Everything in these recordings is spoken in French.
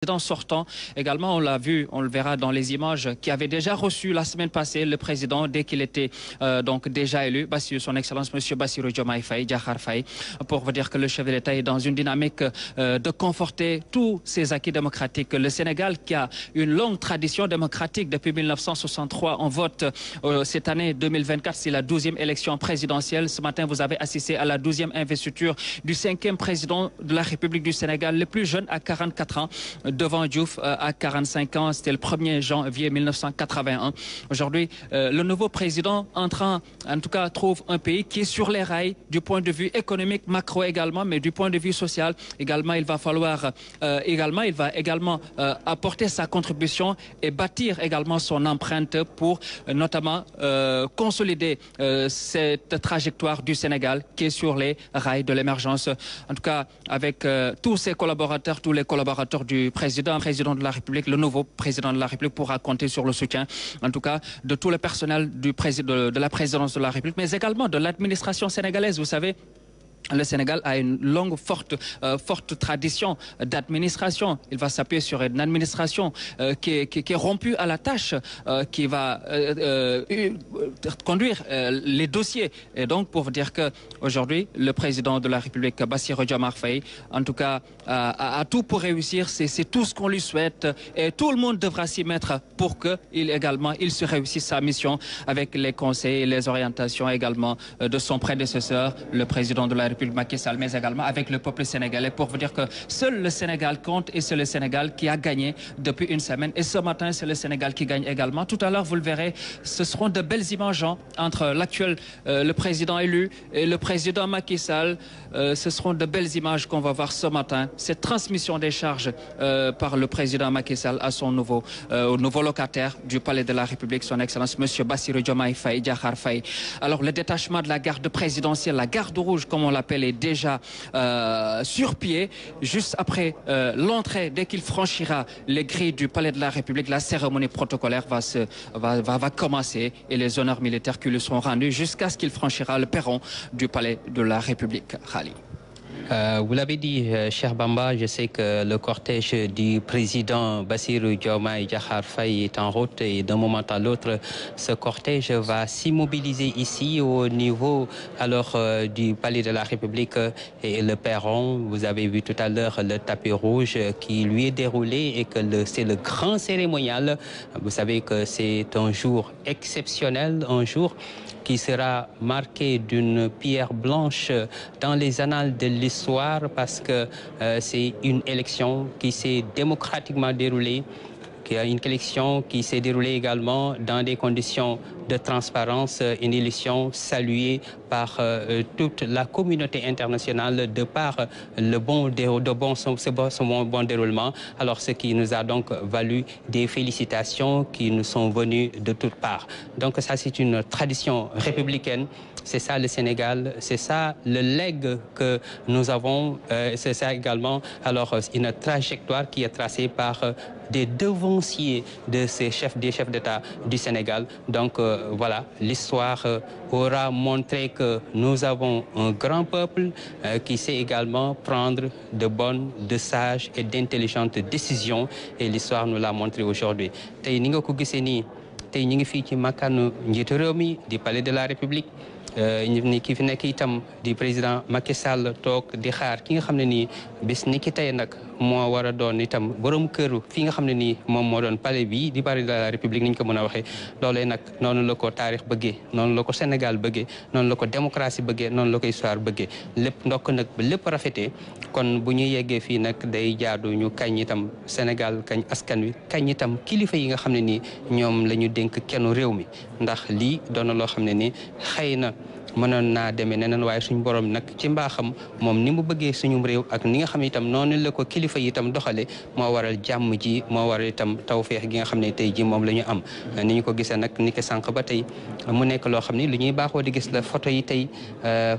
Président sortant, également, on l'a vu, on le verra dans les images, qui avait déjà reçu la semaine passée le président dès qu'il était donc déjà élu, son Excellence M. Bassirou Diomaye Faye, Diakhar Faye, pour vous dire que le chef de l'État est dans une dynamique de conforter tous ses acquis démocratiques. Le Sénégal, qui a une longue tradition démocratique depuis 1963, on vote cette année 2024, c'est la 12e élection présidentielle. Ce matin, vous avez assisté à la 12e investiture du 5e président de la République du Sénégal, le plus jeune à 44 ans. Devant Diouf à 45 ans, c'était le 1er janvier 1981. Aujourd'hui, le nouveau président entrant, en tout cas, trouve un pays qui est sur les rails du point de vue économique, macro également, mais du point de vue social également, il va falloir également apporter sa contribution et bâtir également son empreinte pour notamment consolider cette trajectoire du Sénégal qui est sur les rails de l'émergence. En tout cas, avec tous ses collaborateurs, tous les collaborateurs du président de la République, le nouveau président de la République pourra compter sur le soutien, en tout cas, de tout le personnel de la présidence de la République, mais également de l'administration sénégalaise. Vous savez, le Sénégal a une longue, forte tradition d'administration. Il va s'appuyer sur une administration qui est rompue à la tâche, qui va conduire les dossiers. Et donc, pour vous dire qu'aujourd'hui, le président de la République, Bassirou Diomaye Faye, en tout cas, a tout pour réussir. C'est tout ce qu'on lui souhaite. Et tout le monde devra s'y mettre pour qu'il se réussisse sa mission avec les conseils et les orientations également de son prédécesseur, le président de la République, Macky Sall, mais également avec le peuple sénégalais, pour vous dire que seul le Sénégal compte et c'est le Sénégal qui a gagné depuis une semaine. Et ce matin, c'est le Sénégal qui gagne également. Tout à l'heure, vous le verrez, ce seront de belles images entre le président élu et le président Macky Sall. Ce seront de belles images qu'on va voir ce matin. Cette transmission des charges par le président Macky Sall à son au nouveau locataire du palais de la République, son Excellence M. Bassirou Diomaye Faye, Diakhar Faye. Alors, le détachement de la garde présidentielle, la garde rouge, comme on l'appelle, est déjà sur pied. Juste après l'entrée, dès qu'il franchira les grilles du palais de la République, la cérémonie protocolaire va commencer et les honneurs militaires qui lui seront rendus jusqu'à ce qu'il franchira le perron du palais de la République. Khali. Vous l'avez dit, cher Bamba, je sais que le cortège du président Bassirou Diomaye Diakhar Faye est en route et d'un moment à l'autre, ce cortège va s'immobiliser ici au niveau du palais de la République et le perron. Vous avez vu tout à l'heure le tapis rouge qui lui est déroulé et que c'est le grand cérémonial. Vous savez que c'est un jour exceptionnel, un jour qui sera marqué d'une pierre blanche dans les annales de l'histoire parce que c'est une élection qui s'est démocratiquement déroulée, une élection qui s'est déroulée également dans des conditions de transparence, une élection saluée par toute la communauté internationale de par son bon déroulement. Alors, ce qui nous a donc valu des félicitations qui nous sont venues de toutes parts. Donc, ça, c'est une tradition républicaine. C'est ça le Sénégal, c'est ça le legs que nous avons, c'est ça également une trajectoire qui est tracée par des devanciers des chefs d'État du Sénégal. Donc voilà, l'histoire aura montré que nous avons un grand peuple qui sait également prendre de bonnes, de sages et d'intelligentes décisions et l'histoire nous l'a montré aujourd'hui. Tay ni nga ko gisee nii tey ñi ngi fii ci makkaanu njiitu réew mi di palais de la République. Ni ki fi nekk itam di président Macky Sall toog di xaar ki nga xam ne nii bés ni ki tey nag moo war a doon itam borom këru fi nga xam ne nii moom moo doon palais bi di palais de la République ni ñu ko mën a waxee loolee nag noonu la ko taarix bëggee noonu la ko Sénégal bëggee noonu la ko démocratie bëggee noonu la ko histoire bëggee lépp ndokk nag ba lépp rafetee kon bu ñu yeggee fii nag day jaadu ñu kañ itam Sénégal kañ askan wi kañ itam kilifa yi nga xam ne nii ñoom la ñu dénk kenn réew mi ndax lii doon na loo xam ne nii xëy na mënoon naa demee neneen waaye suñu borom nag ci mbaaxam moom ni mu bëggee suñu réew ak ni nga xam ne itam noonu la ko kilifa yi itam doxale moo waral jàmm ji moo waral itam tawfeex gi nga xam ne tey ji moom la ñu am ni ñu ko gisee nag ni ko sànq ba tey mu nekk loo xam ne lu ñuy baaxoo di gis la photo yi tey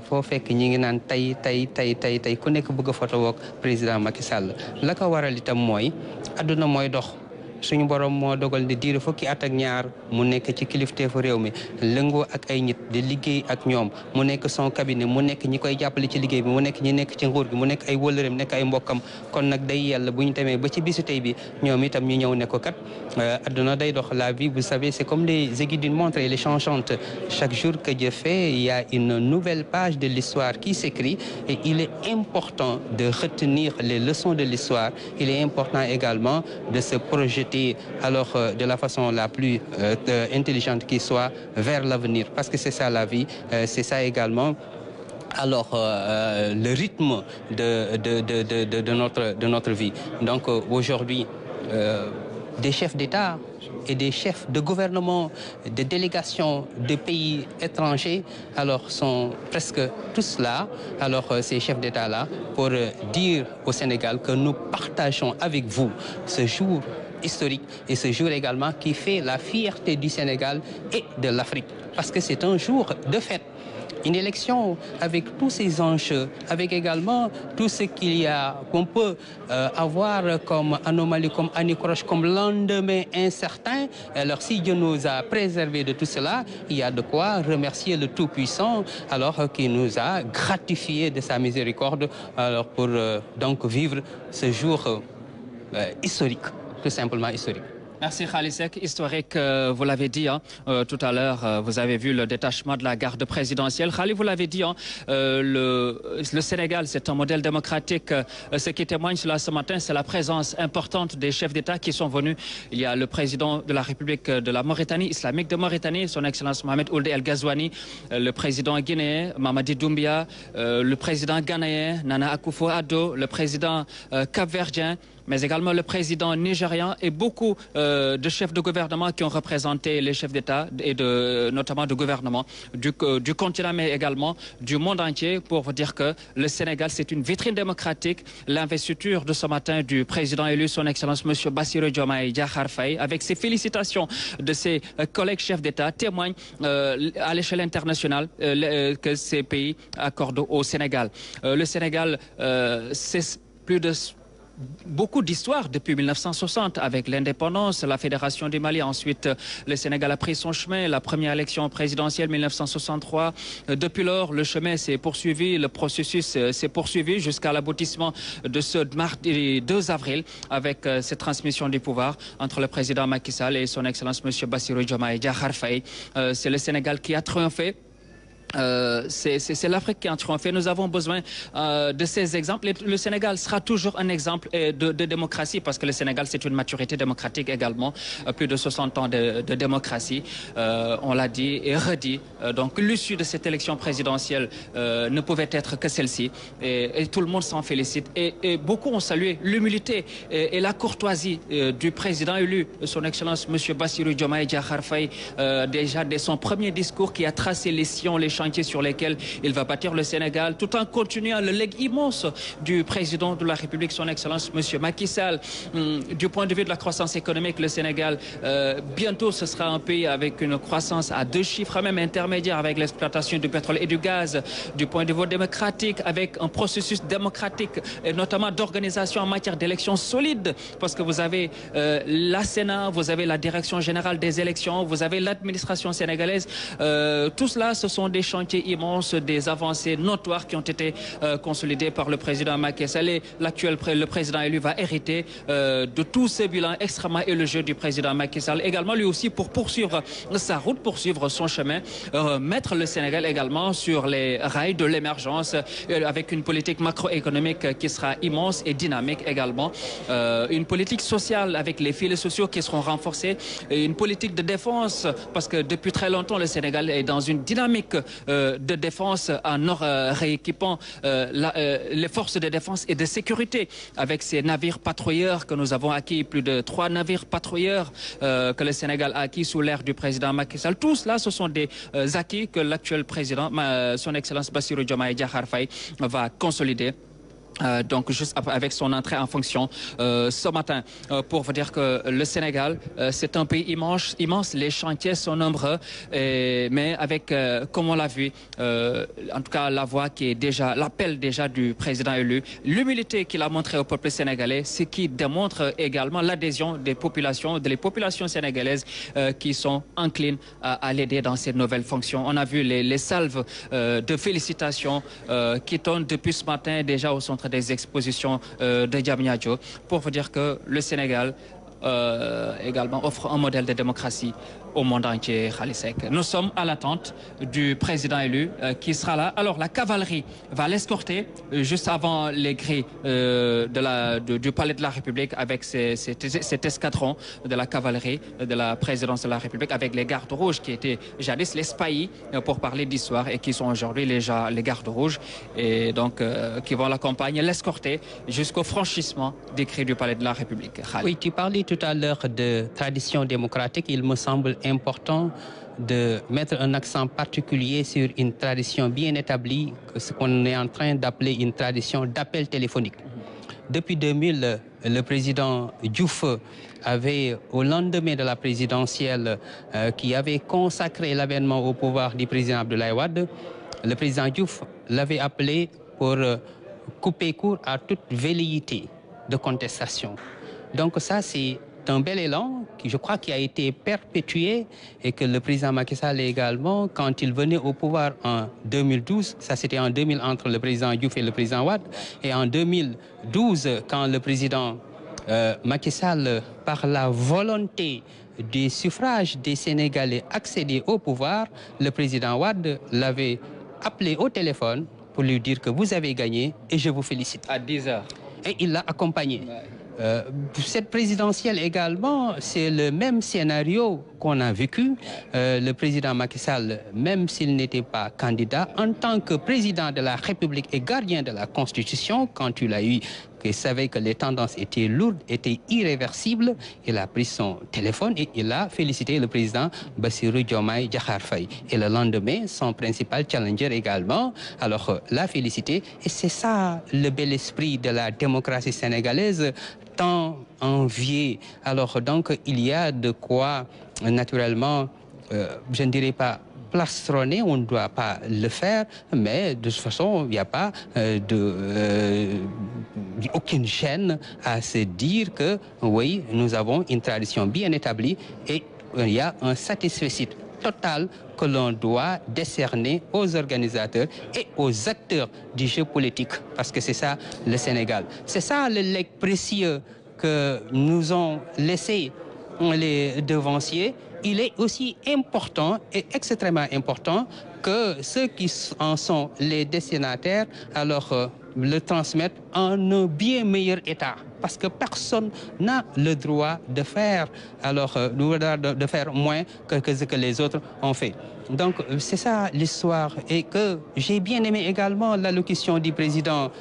foo fekk ñi ngi naan tey ku nekk bëgg a photo woog président Macky Sall la ko waral itam mooy adduna mooy dox suñu borom moo dogal di diiru fukki at ak ñaar mu nekk ci kilifteefu réew mi lëngoo ak ay nit di liggéey ak ñoom mu nekk son cabinet mu nekk ñi koy jàppale ci liggéey bi mu nekk ñi nekk ci nguur gi mu nekk ay wëllëreem nekk ay mbokkam kon nag day yàlla bu ñu demee ba ci bisu tey bi ñoom itam ñu ñëw ne ko kat adduna day dox la vie vous savez c'est comme les aiguilles d'une montre elle est changeante chaque jour que Dieu fait il y a une nouvelle page de l'histoire qui s'écrit et il est important de retenir les leçons de l'histoire il est important également de se projeter alors de la façon la plus intelligente qui soit vers l'avenir parce que c'est ça la vie c'est ça également alors le rythme de notre vie donc aujourd'hui des chefs d'État et des chefs de gouvernement, de délégations de pays étrangers, alors sont presque tous là, alors ces chefs d'État-là, pour dire au Sénégal que nous partageons avec vous ce jour historique et ce jour également qui fait la fierté du Sénégal et de l'Afrique, parce que c'est un jour de fête. Une élection avec tous ces enjeux, avec également tout ce qu'il y a, qu'on peut avoir comme anomalie, comme anicroche, comme lendemain incertain. Alors si Dieu nous a préservés de tout cela, il y a de quoi remercier le Tout-Puissant, alors qui nous a gratifiés de sa miséricorde, alors pour donc vivre ce jour historique, tout simplement historique. Merci Khalisek. Historique, vous l'avez dit tout à l'heure, vous avez vu le détachement de la garde présidentielle. Khali, vous l'avez dit, le Sénégal, c'est un modèle démocratique. Ce qui témoigne cela ce matin, c'est la présence importante des chefs d'État qui sont venus. Il y a le président de la République de la Mauritanie, islamique de Mauritanie, son Excellence Mohamed Ould El Ghazouani, le président guinéen, Mamadi Doumbia, le président ghanéen, Nana Akufo-Addo, le président capverdien, mais également le président nigérian et beaucoup de chefs de gouvernement qui ont représenté les chefs d'État et notamment de gouvernement du continent, mais également du monde entier pour vous dire que le Sénégal, c'est une vitrine démocratique. L'investiture de ce matin du président élu, son Excellence M. Bassirou Diomaye Diakhar Faye, avec ses félicitations de ses collègues chefs d'État, témoigne à l'échelle internationale que ces pays accordent au Sénégal. Le Sénégal, c'est beaucoup d'histoires depuis 1960 avec l'indépendance, la Fédération du Mali. Ensuite, le Sénégal a pris son chemin. La première élection présidentielle 1963. Depuis lors, le chemin s'est poursuivi, le processus s'est poursuivi jusqu'à l'aboutissement de ce mardi 2 avril avec cette transmission du pouvoir entre le président Macky Sall et son Excellence M. Bassirou Diomaye Diakhar Faye. C'est le Sénégal qui a triomphé. C'est l'Afrique qui a triomphé. Nous avons besoin de ces exemples. Le Sénégal sera toujours un exemple de démocratie parce que le Sénégal, c'est une maturité démocratique également. Plus de 60 ans de démocratie. On l'a dit et redit. Donc l'issue de cette élection présidentielle ne pouvait être que celle-ci. Et tout le monde s'en félicite. Et beaucoup ont salué l'humilité et la courtoisie du président élu, son Excellence M. Bassirou Diomaye Diakhar Faye, déjà dès son premier discours qui a tracé les sillons, les chantiers sur lesquels il va bâtir le Sénégal, tout en continuant le legs immense du président de la République, son Excellence M. Macky Sall. Du point de vue de la croissance économique, le Sénégal, bientôt ce sera un pays avec une croissance à 2 chiffres, même intermédiaire, avec l'exploitation du pétrole et du gaz. Du point de vue démocratique, avec un processus démocratique, et notamment d'organisation en matière d'élections solides, parce que vous avez la Sénat, vous avez la Direction générale des élections, vous avez l'administration sénégalaise. Tout cela, ce sont des chantiers immenses, des avancées notoires qui ont été consolidées par le président Macky Sall. Et le président élu va hériter de tout ce bilan extrêmement élogieux du président Macky Sall. Également, lui aussi, pour poursuivre sa route, poursuivre son chemin, mettre le Sénégal également sur les rails de l'émergence avec une politique macroéconomique qui sera immense et dynamique également. Une politique sociale avec les filets sociaux qui seront renforcés. Et une politique de défense, parce que depuis très longtemps, le Sénégal est dans une dynamique de défense en rééquipant les forces de défense et de sécurité avec ces navires patrouilleurs que nous avons acquis, plus de 3 navires patrouilleurs que le Sénégal a acquis sous l'ère du président Macky Sall. Tout cela, ce sont des acquis que l'actuel président, son Excellence Bassirou Diomaye Diakhar Faye, va consolider Donc juste avec son entrée en fonction ce matin, pour vous dire que le Sénégal, c'est un pays immense, les chantiers sont nombreux, mais avec, comme on l'a vu, en tout cas la voix qui est déjà, l'appel déjà du président élu, l'humilité qu'il a montré au peuple sénégalais, ce qui démontre également l'adhésion des populations sénégalaises qui sont enclines à l'aider dans ses nouvelles fonctions. On a vu les salves de félicitations qui tournent depuis ce matin déjà au centre des expositions de Diamniadio pour vous dire que le Sénégal également offre un modèle de démocratie au monde entier, Khalisek. Nous sommes à l'attente du président élu qui sera là. Alors la cavalerie va l'escorter juste avant les grilles du palais de la République avec cet escadron de la cavalerie de la présidence de la République avec les gardes rouges qui étaient jadis les spahis pour parler d'histoire et qui sont aujourd'hui les gardes rouges et donc qui vont l'accompagner, l'escorter jusqu'au franchissement des grilles du palais de la République. Oui, tu parlais tout à l'heure de tradition démocratique. Il me semble important de mettre un accent particulier sur une tradition bien établie, ce qu'on est en train d'appeler une tradition d'appel téléphonique. Depuis 2000, le président Diouf avait, au lendemain de la présidentielle qui avait consacré l'avènement au pouvoir du président Abdoulaye Wade, le président Diouf l'avait appelé pour couper court à toute velléité de contestation. Donc ça, c'est un bel élan qui, je crois, qui a été perpétué et que le président Macky Sall également, quand il venait au pouvoir en 2012, ça c'était en 2000 entre le président Diouf et le président Wade, et en 2012, quand le président Macky Sall, par la volonté du suffrage des Sénégalais, accédait au pouvoir, le président Wade l'avait appelé au téléphone pour lui dire que vous avez gagné et je vous félicite. À 10 heures. Et il l'a accompagné. Ouais. Cette présidentielle également, c'est le même scénario qu'on a vécu. Le président Macky Sall, même s'il n'était pas candidat, en tant que président de la République et gardien de la Constitution, quand il a eu, qu'il savait que les tendances étaient lourdes, étaient irréversibles, il a pris son téléphone et il a félicité le président Bassirou Diomaye Diakhar Faye. Et le lendemain, son principal challenger également, alors l'a félicité. Et c'est ça le bel esprit de la démocratie sénégalaise, tant envié. Alors donc il y a de quoi naturellement, je ne dirais pas plastronner, on ne doit pas le faire, mais de toute façon, il n'y a pas aucune gêne à se dire que oui, nous avons une tradition bien établie et il y a un satisfecit total que l'on doit décerner aux organisateurs et aux acteurs du jeu politique, parce que c'est ça le Sénégal. C'est ça le legs précieux que nous ont laissé les devanciers. Il est aussi important et extrêmement important que ceux qui en sont les destinataires alors le transmettent en un bien meilleur état. Parce que personne n'a le droit de faire, de faire moins que ce que les autres ont fait. Donc c'est ça l'histoire et que j'ai bien aimé également l'allocution du président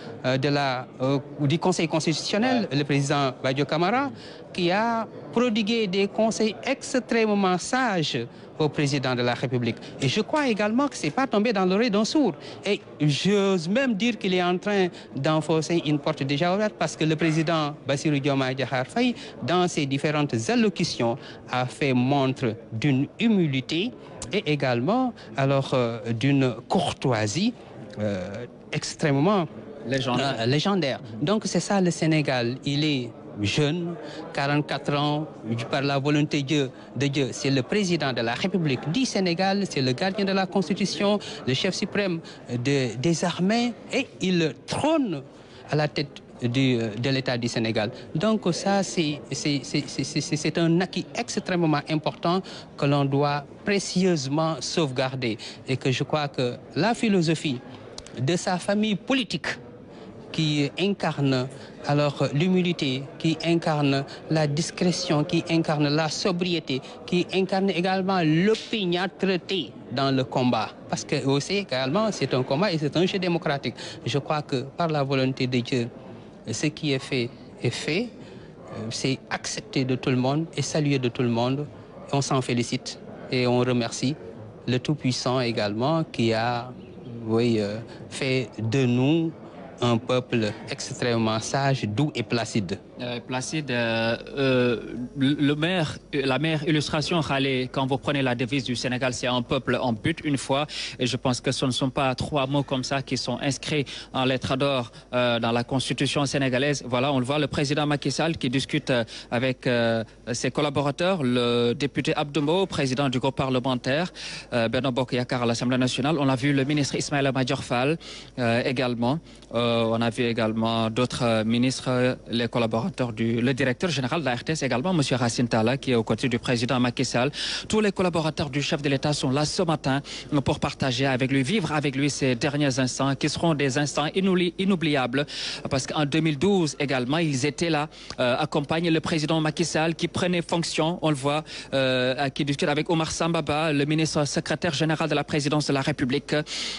du Conseil constitutionnel, le président Badio Camara, qui a prodigué des conseils extrêmement sages au président de la République. Et je crois également que ce n'est pas tombé dans l'oreille d'un sourd. Et j'ose même dire qu'il est en train d'enfoncer une porte déjà ouverte parce que le président Bassirou Diomaye Diakhar Faye, dans ses différentes allocutions, a fait montre d'une humilité et également d'une courtoisie extrêmement légendaire. Donc c'est ça le Sénégal. Il est jeune, 44 ans, par la volonté de Dieu. C'est le président de la République du Sénégal, c'est le gardien de la Constitution, le chef suprême des armées et il trône à la tête de l'État du Sénégal. Donc ça, c'est un acquis extrêmement important que l'on doit précieusement sauvegarder et que je crois que la philosophie de sa famille politique qui incarne alors l'humilité, qui incarne la discrétion, qui incarne la sobriété, qui incarne également l'opiniâtreté dans le combat. Parce que aussi également c'est un combat et c'est un jeu démocratique. Je crois que par la volonté de Dieu, ce qui est fait, c'est accepté de tout le monde et salué de tout le monde. On s'en félicite et on remercie le Tout-Puissant également qui a fait de nous un peuple extrêmement sage, doux et placide. Placide, la meilleure illustration, Khalé, quand vous prenez la devise du Sénégal, c'est un peuple en but une fois. Et je pense que ce ne sont pas 3 mots comme ça qui sont inscrits en lettres d'or dans la constitution sénégalaise. Voilà, on le voit, le président Macky Sall qui discute avec ses collaborateurs, le député Abdou, président du groupe parlementaire, Benno Bokk Yakaar à l'Assemblée nationale. On a vu le ministre Ismaïla Madior Fall également. On a vu également d'autres ministres, les collaborateurs. Le directeur général de la RTS également, M. Racine Talla, qui est aux côtés du président Macky Sall. Tous les collaborateurs du chef de l'État sont là ce matin pour partager avec lui, vivre avec lui ces derniers instants qui seront des instants inoubliables. Parce qu'en 2012 également, ils étaient là, accompagnent le président Macky Sall qui prenait fonction, on le voit, qui discute avec Omar Sambaba, le ministre secrétaire général de la présidence de la République,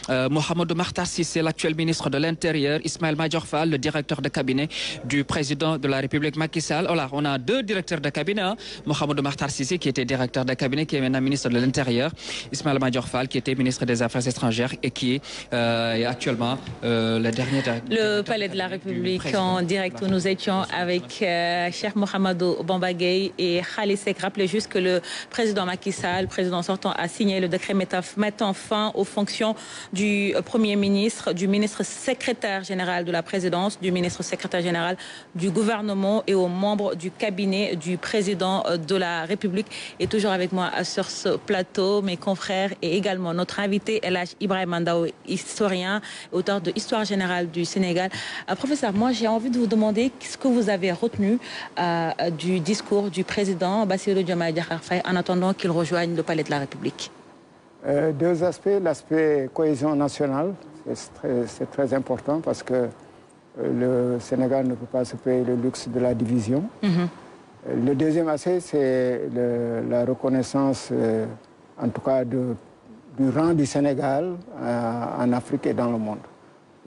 Mohamedou Makhtar Cissé, l'actuel ministre de l'Intérieur, Ismaïla Madior Fall, le directeur de cabinet du président de la République Macky Sall. Voilà, on a 2 directeurs de cabinet, hein. Mohamedou Makhtar Cissé qui était directeur de cabinet, qui est maintenant ministre de l'Intérieur, Ismaïla Madior Fall qui était ministre des Affaires étrangères et qui est actuellement le dernier le palais de la République en direct où nous étions avec Cheikh Mohamedou Bamba Gueye et Khali Seck. Rappelez juste que le président Macky Sall, président sortant, a signé le décret mettant fin aux fonctions du Premier ministre, du ministre secrétaire général de la présidence, du ministre secrétaire général du gouvernement et aux membres du cabinet du président de la République. Et toujours avec moi sur ce plateau, mes confrères et également notre invité, El Hadj Ibrahima Ndao, historien, auteur de Histoire générale du Sénégal. Professeur, moi j'ai envie de vous demander ce que vous avez retenu du discours du président Bassirou Diomaye Diakhar Faye en attendant qu'il rejoigne le palais de la République. 2 aspects. L'aspect cohésion nationale, c'est très important parce que le Sénégal ne peut pas se payer le luxe de la division. Le deuxième aspect, c'est la reconnaissance, en tout cas, du rang du Sénégal en Afrique et dans le monde.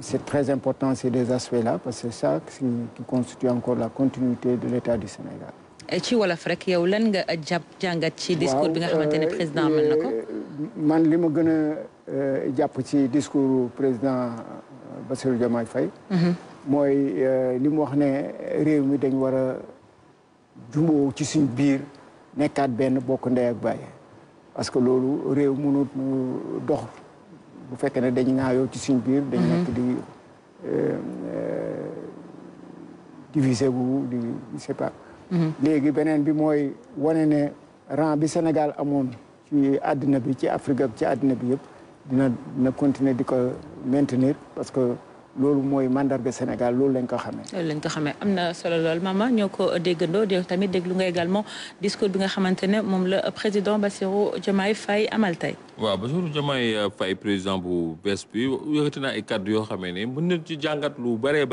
C'est très important ces 2 aspects-là, parce que c'est ça qui constitue encore la continuité de l'État du Sénégal. ci wolof rek yow lan nga jàngat ci discours bi nga xamante ne président amal na ko. man li ma gën a jàpp ci discours président Bassirou Diomaye Faye. mooy li mu wax ne réew mi dañ war a jumboo ci suñ biir nekkaat benn bokk ndey ak baay parce que loolu réew mënut dox bu fekkee ne dañ naayoo ci suñ biir. dañ nekk di diviser wu di c'est pas. léegi beneen bi mooy wane ne rang bi Sénégal amoon ci àddina bi ci Afrique ak ci àddina bi yëpp dina continuer di ko maintenir parce que loolu mooy mandarga Sénégal loolu lañ ko xamee. loolu lañ ko xamee am na solo lool mama ñoo ko déggandoo di tamit déglu nga également discours bi nga xamante ne moom la président Bassirou Diomaye Faye amal tey. waaw Bassirou Diomaye Faye président bu bees bi yëkkati na ay kàddu yoo xamee ne mën na ci jàngat lu bëri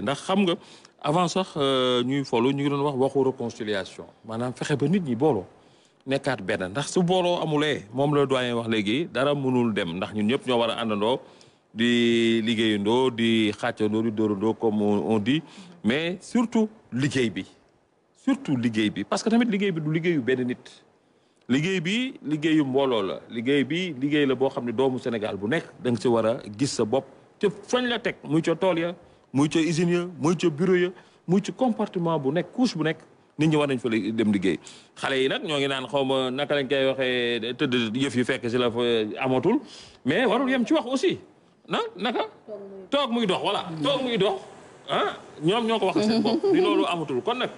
ndax xam nga avant sax ñuy folu ñu ngi doon wax waxu réconciliation maanaam fexe ba nit ñi booloo nekkaat benn ndax su booloo amulee moom la doyen wax léegi dara mënul dem ndax ñun ñëpp ñoo war a àndandoo di liggéeyandoo di xàccandoo di dóorandoo comme on dit mais surtout liggéey bi parce que tamit liggéey bi du liggéeyu benn nit liggéey bi liggéeyu mbooloo la liggéey la boo xam ne doomu Sénégal bu nekk da nga si war a gis sa bopp te fañ la teg muy ca tool ya muy ca usine ya muy ca bureau ya muy ci compartiment bu nekk couche bu nekk nit ñi war nañ fa dem liggéey xale yi nag ñoo ngi naan xaw ma naka lañ koy waxee tëdd yëf yi fekk si la fa amatul mais warul yem ci wax aussi naka toog muy dox voilà toog muy dox ñoom ñoo ko wax seen bopp ni loolu amatul kon nag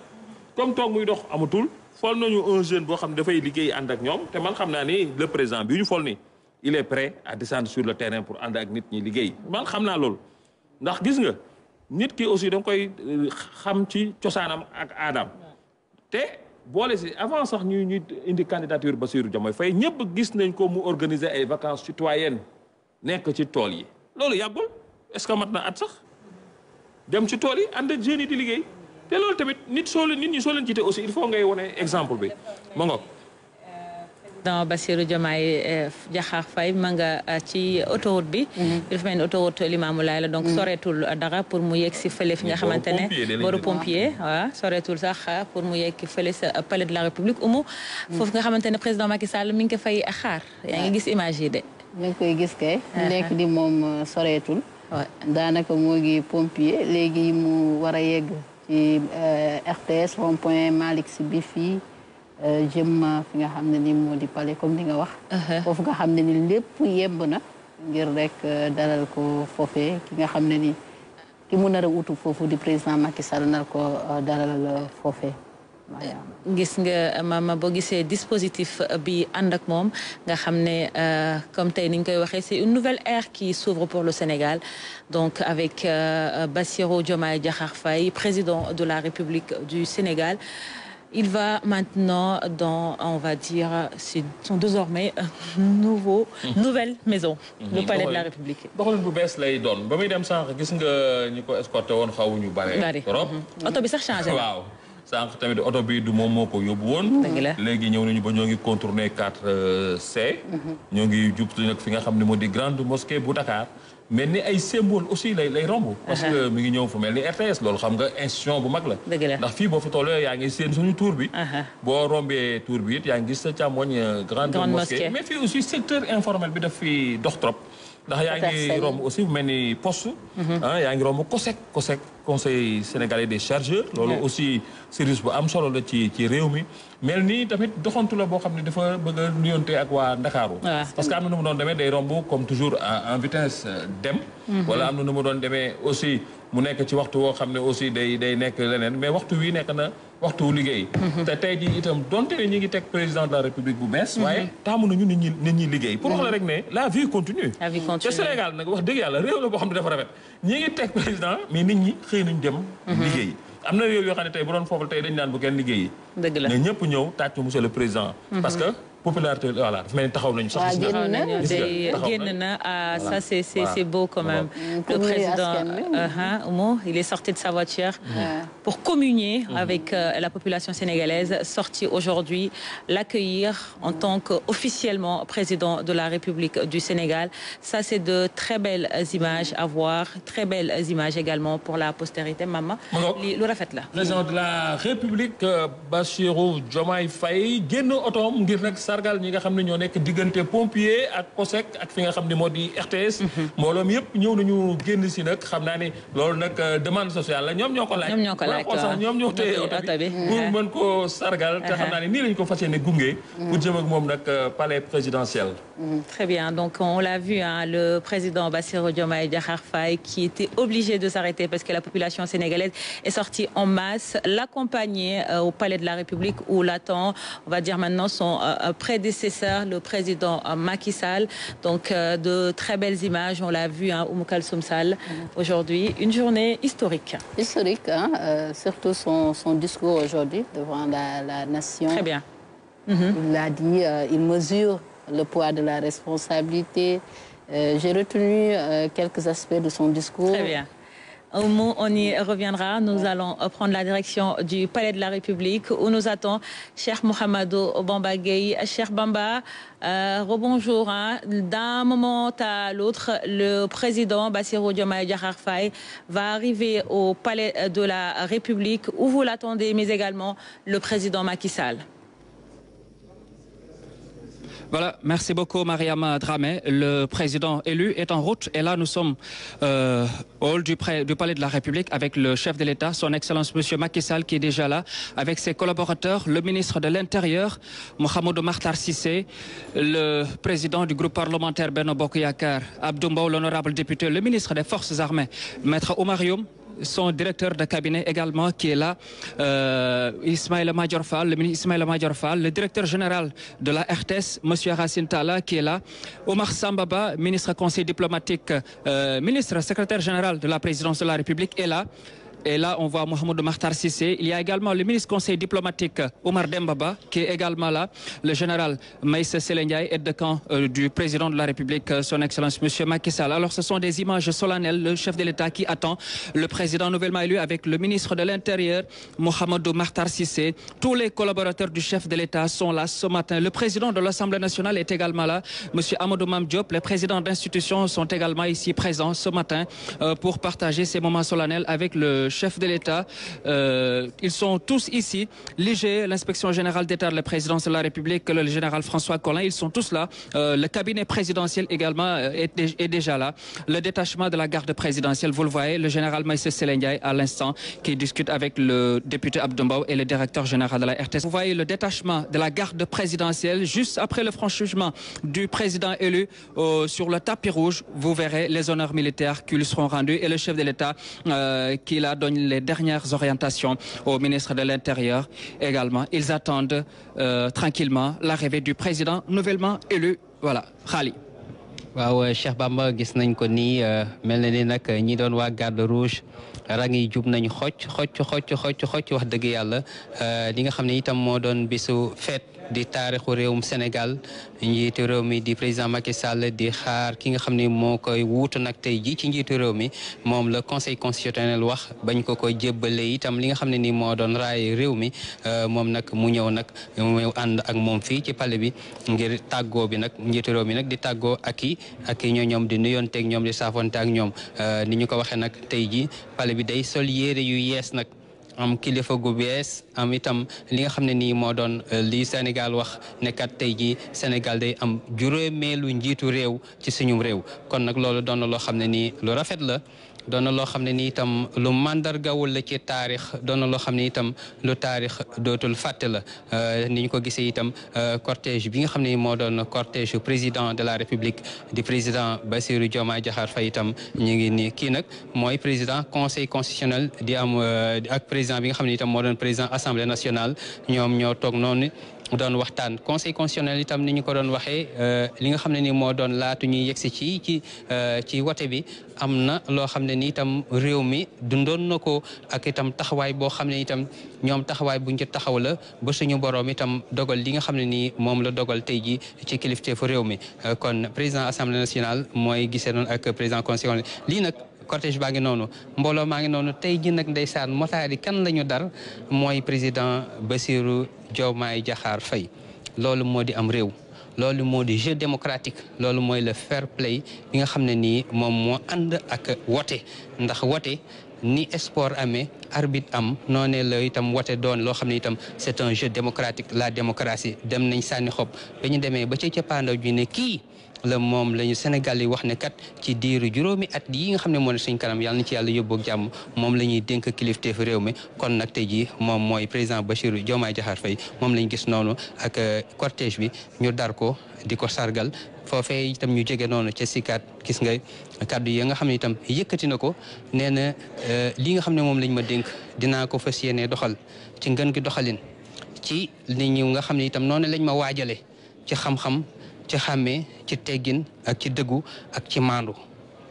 comme toog muy dox amatul fol nañu un jeune boo xam ne dafay liggéey ànd ak ñoom te man xam naa ni le président bi ñu fol ni il est prêt à descendre sur le terrain pour ànd ak nit ñi liggéey man xam naa loolu ndax gis nga nit ki aussi da nga koy xam ci cosaanam ak aadam te boole si avant sax ñuy indi candidature Bassirou Diomaye Faye ñëpp gis nañ ko mu organiser ay vacances citoyennes nekk ci tool yi loolu yàggul est-ce que mat na at sax dem ci tool yi ànd ak jeunes yi di liggéey te loolu tamit nit ñi soo leen jiite aussi il faut ngay wone exemple bi ma ngoog. président Bassirou Diomaye Diakhar Faye ma nga ci autoroute bi. dafa mel ni autoroute Limamoulaye la donc soreetul dara pour mu yegg si fële fi nga xamante ne boru pompier waaw soreetul sax pour mu yegg fële sa palais de la République umu foofu nga xamante ne président Macky Sall mi ngi ko fay xaar yaa ngi gis image yi de. ñu ngi koy gis kay. nekk di moom soreetul. daanaka moo ngi pompier léegi mu war a yegg ci RTS rond-point Malick Sy bi fii jëm fi nga xam ne ni moo di palais comme ni nga wax. foofu nga xam ne ni lépp yemb na ngir rek dalal ko foofee ki nga xam ne ni ki mu nar a utu foofu di président Macky Sall nar ko dalal foofee. gis nga Mama boo gisee dispositif bi ànd ak moom nga xam ne comme tey ni ñu koy waxee c'est une nouvelle ère qui s'ouvre pour le Sénégal donc avec Bassirou Diomaye Diakhar Faye président de la République du Sénégal. Il va maintenant dans, on va dire, ce sont désormais nouvelle maison, le palais de la République. doxalin bu bees lay doon ba muy dem sànq gis nga ñi ko escorté woon xawuñu bare. trop oto bi sax changé na. waaw sànq tamit oto bi du moom moo ko yóbbu woon. léegi ñëw nañu ba ñoo ngi contourner 4C. ñoo ngi jublu nag fi nga xam ne moo di grande mosquée bu Dakar. mais ni ay symbole aussi lay romb. parce que mi ngi ñëw fu mel ni RTS loolu xam nga institution bu mag la. ndax fii boo fi tollee yaa ngi seen suñu tour bi. boo rombee tour bi it yaa ngi gis sa càmmoñ grande mosquée. mais fii aussi secteur informel bi daf fi dox trop. ndax yaa ngi romb aussi bu mel ni poste. yaa ngi romb COSEC conseil sénégalais des chargeurs. loolu aussi service bu am solo la ci réew mi. mel nii tamit doxantu la boo xam ne dafa bëgg a nuyonte ak waa Ndakaaru. parce que am na nu mu doon demee day romb comme toujours en vitesse dem. wala am na nu mu doon demee aussi mu nekk ci waxtu woo xam ne aussi day nekk leneen mais waxtu wi nekk na waxtu liggéey. te tey jii itam donte ne ñi ngi teg président de la république bu bees. waaye taamu nañu nit ñi liggéey. pour wax la rek ne la vie continue. te Sénégal nag wax dëgg yàlla réew la boo xam ne dafa rafet ñi ngi teg président mais nit ñi xëy nañ dem. liggéey. am na réew yoo xam ne tey bu doon foofu tey dañ naan bu kenn liggéeyi. dëgg la mais ñëpp ñëw tàccu monsieur le président. parce que popularité voilà dafa mel ni taxaw nañu sax. génn na ça c'est beau quand même. le président Oumou il est sorti de sa voiture. pour communier avec la population sénégalaise sorti aujourd'hui l'accueillir en tant qu'officiellement président de la République du Sénégal. Ça c'est de très belles images à voir très belles images également pour la postérité Mama. lu rafet la. président de la République Bassirou Diomaye Faye génn otoom ngir nag sargal ñi nga xam ne ñoo nekk diggante pompier ak COSEC ak fi nga xam ne moo di RTS. mbooloo mi yëpp ñëw nañu génn si nag xam naa ne loolu nag demande sociale la ñoom ñoo ko laaj. ñoom ñoo téye oto bi pour mën koo sargal. te xam naa ne nii lañu ko fas yéene gunge. pour jëm ak moom nag palais présidentiel. Très bien donc on l'a vu le président Bassirou Diomaye Diakhar Faye qui était obligé de s'arrêter parce que la population sénégalaise est sortie en masse l'accompagner au palais de la République où l'attend on va dire maintenant son prédécesseur le président Macky Sall donc de très belles images on l'a vu Oumou Kalsoum Sall aujourd'hui une journée historique surtout son discours aujourd'hui devant la nation. Très bien. Il l'a dit il mesure le poids de la responsabilité. J'ai retenu quelques aspects de son discours. Très bien. On y reviendra. Nous allons prendre la direction du Palais de la République où nous attend Cheikh Mouhamadou Bamba Gueye. Cheikh Bamba, rebonjour. D'un moment à l'autre, le président Bassirou Diomaye Diakhar Faye va arriver au Palais de la République où vous l'attendez, mais également le président Macky Sall. Voilà, merci beaucoup Mariama Dramé. Le président élu est en route et là nous sommes au hall du Palais de la République avec le chef de l'État, son Excellence Monsieur Macky Sall qui est déjà là, avec ses collaborateurs, le ministre de l'Intérieur, Mohamedou Makhtar Cissé, le président du groupe parlementaire Benno Bokk Yakaar, Abdou Mbow, l'honorable député, le ministre des Forces armées, Maître Oumar Youm, son directeur de cabinet également qui est là, Ismaïla Madior Fall, le ministre Ismaïla Madior Fall, le directeur général de la RTS, Monsieur Racine Talla qui est là, Omar Sambaba, ministre conseiller diplomatique, ministre secrétaire général de la présidence de la République est là. Et là, on voit Mohamedou Makhtar Cissé. Il y a également le ministre conseiller diplomatique Omar Dembaba qui est également là. Le général Maïssa Sélé Ndiaye, aide de camp du président de la République, son Excellence Monsieur Macky Sall. Alors, ce sont des images solennelles. Le chef de l'État qui attend le président nouvellement élu avec le ministre de l'Intérieur, Mohamedou Makhtar Cissé. Tous les collaborateurs du chef de l'État sont là ce matin. Le président de l'Assemblée nationale est également là. Monsieur Amadou Mame Diop. Les présidents d'institutions sont également ici présents ce matin pour partager ces moments solennels avec le le chef de l'État. Ils sont tous ici. L'IG, l'inspection générale d'État de la présidence de la République, le général François Collin, ils sont tous là. Le cabinet présidentiel également est déjà là. Le détachement de la garde présidentielle, vous le voyez, le général Maïssé Selendiaï à l'instant qui discute avec le député Abdoumbaou et le directeur général de la RTS. Vous voyez le détachement de la garde présidentielle juste après le franchissement du président élu sur le tapis rouge. Vous verrez les honneurs militaires qui lui seront rendus et le chef de l'État qui là donne les dernières orientations au ministre de l'Intérieur également. Ils attendent tranquillement l'arrivée du président nouvellement élu. Voilà, Khali. waaw Cheikh Bamba gis nañ ko nii mel na ni nag ñi doon waa garde rouge rang yi jub nañu xocc wax dëgg yàlla li nga xam ne itam moo doon bisu fête di taarixu réewum Sénégal njiitu réew mi di président Macky Sall di xaar ki nga xam ne moo koy wuutu nag tey jii ci njiitu réew mi moom la conseil constitutionnel wax bañ ko koy jébbale itam li nga xam ne ni moo doon raay réew mi moom nag mu ñëw nag mu ànd ak moom fii ci palais bi ngir tàggoo bi nag njiitu réew mi nag di tàggoo ak i ñoom di nuyonteeg ñoom di saafonte ak ñoom ni ñu ko waxee nag tey jii palais bi day sol yére yu yees nag am kilifa gu bees am itam li nga xam ne nii moo doon li Sénégal wax nekkat tey jii Sénégal day am juróomeelu njiitu réew ci suñum réew kon nag loolu doon na loo xam ne nii lu rafet la doon na loo xam ne ni itam lu mandargawul la ci taarix doon na loo xam ne itam lu taarix dootul fàtte la ni ñu ko gisee itam cortège bi nga xam ne moo doon cortège président de la République di président Bassirou Diomaye Diakhar Faye itam ñu ngi nii kii nag mooy président conseil constitutionnel di am ak président bi nga xam ne itam moo doon président assemblée nationale ñoom ñoo toog noonu doon waxtaan conseil constitutionnel itam ni ñu ko doon waxee li nga xam ne ni moo doon laatu ñuy yegsi ci wote bi am na loo xam ne ni itam réew mi dundoon na ko ak itam taxawaay boo xam ne itam ñoom taxawaay buñ ci taxaw la ba suñu boroom itam dogal li nga xam ne nii moom la dogal tey ji ci kilifteefu réew mi kon président assemblée nationale mooy gisee noonu ak président conseil lii nag cortège baa ngi noonu mbooloo maa ngi noonu tey ji nag ndeysaan motaari kan la ñu dar mooy président Bassirou Diomaye Diakhar Faye loolu moo di am réew loolu moo di jeu démocratique loolu mooy le fair play bi nga xam ne nii moom moo ànd ak wote ndax wote ni sport amee arbitre am noonee la itam wote doon loo xam ne itam c'est un jeu démocratique la démocratie dem nañ sànni xob ba ñu demee ba ca cappaandaw ji ne kii la moom la ñu Sénégal yi wax ne kat ci diiru juróomi at yi nga xam ne moo ne suñ kanam yàlla na ci yàlla yóbbu ak jàmm moom la ñuy dénk kilifteefu réew mi kon nag tey jii moom mooy président Bassirou Diomaye Diakhar Faye moom la ñu gis noonu ak cortège bi ñu dar ko di ko sargal foofee itam ñu jege noonu ca Sicap gis nga kàddu yi nga xam ne itam yëkkati na ko nee na li nga xam ne moom lañ ma dénk dinaa ko fas yéene doxal ci ngën gi doxalin ci nit ñi nga xam ne itam noonu lañ ma waajale ci xam-xam ci xàmmee ci teggin ak ci dëggu ak ci maandu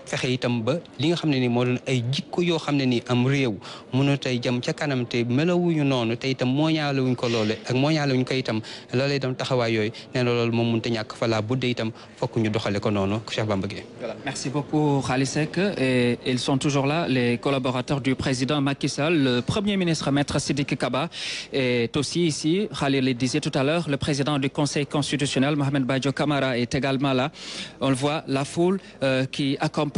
fexe itam ba li nga xam ne ni moo doon ay jikko yoo xam ne ni am réew mënu tey jëm ca kanam te melawuñu noonu te itam mooñaale wuñ ko loole ak mooñaale wuñ ko itam loola itam taxawaay yooyu nee na loolu moom mënut a ñàkk fa la budde itam fokk ñu doxale ko noonu Cheikh Bamba Gueye. Voilà. Merci beaucoup Khali Seck et ils sont toujours là les collaborateurs du président Macky Sall. Le premier ministre Maître Sidiki Kaba est aussi ici. Khali le disait tout à l'heure, le président du Conseil constitutionnel Mohamed Badio Camara est également là. On le voit, la foule qui accompagne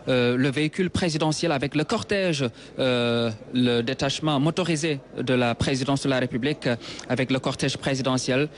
le véhicule présidentiel avec le cortège, le détachement motorisé de la présidence de la République avec le cortège présidentiel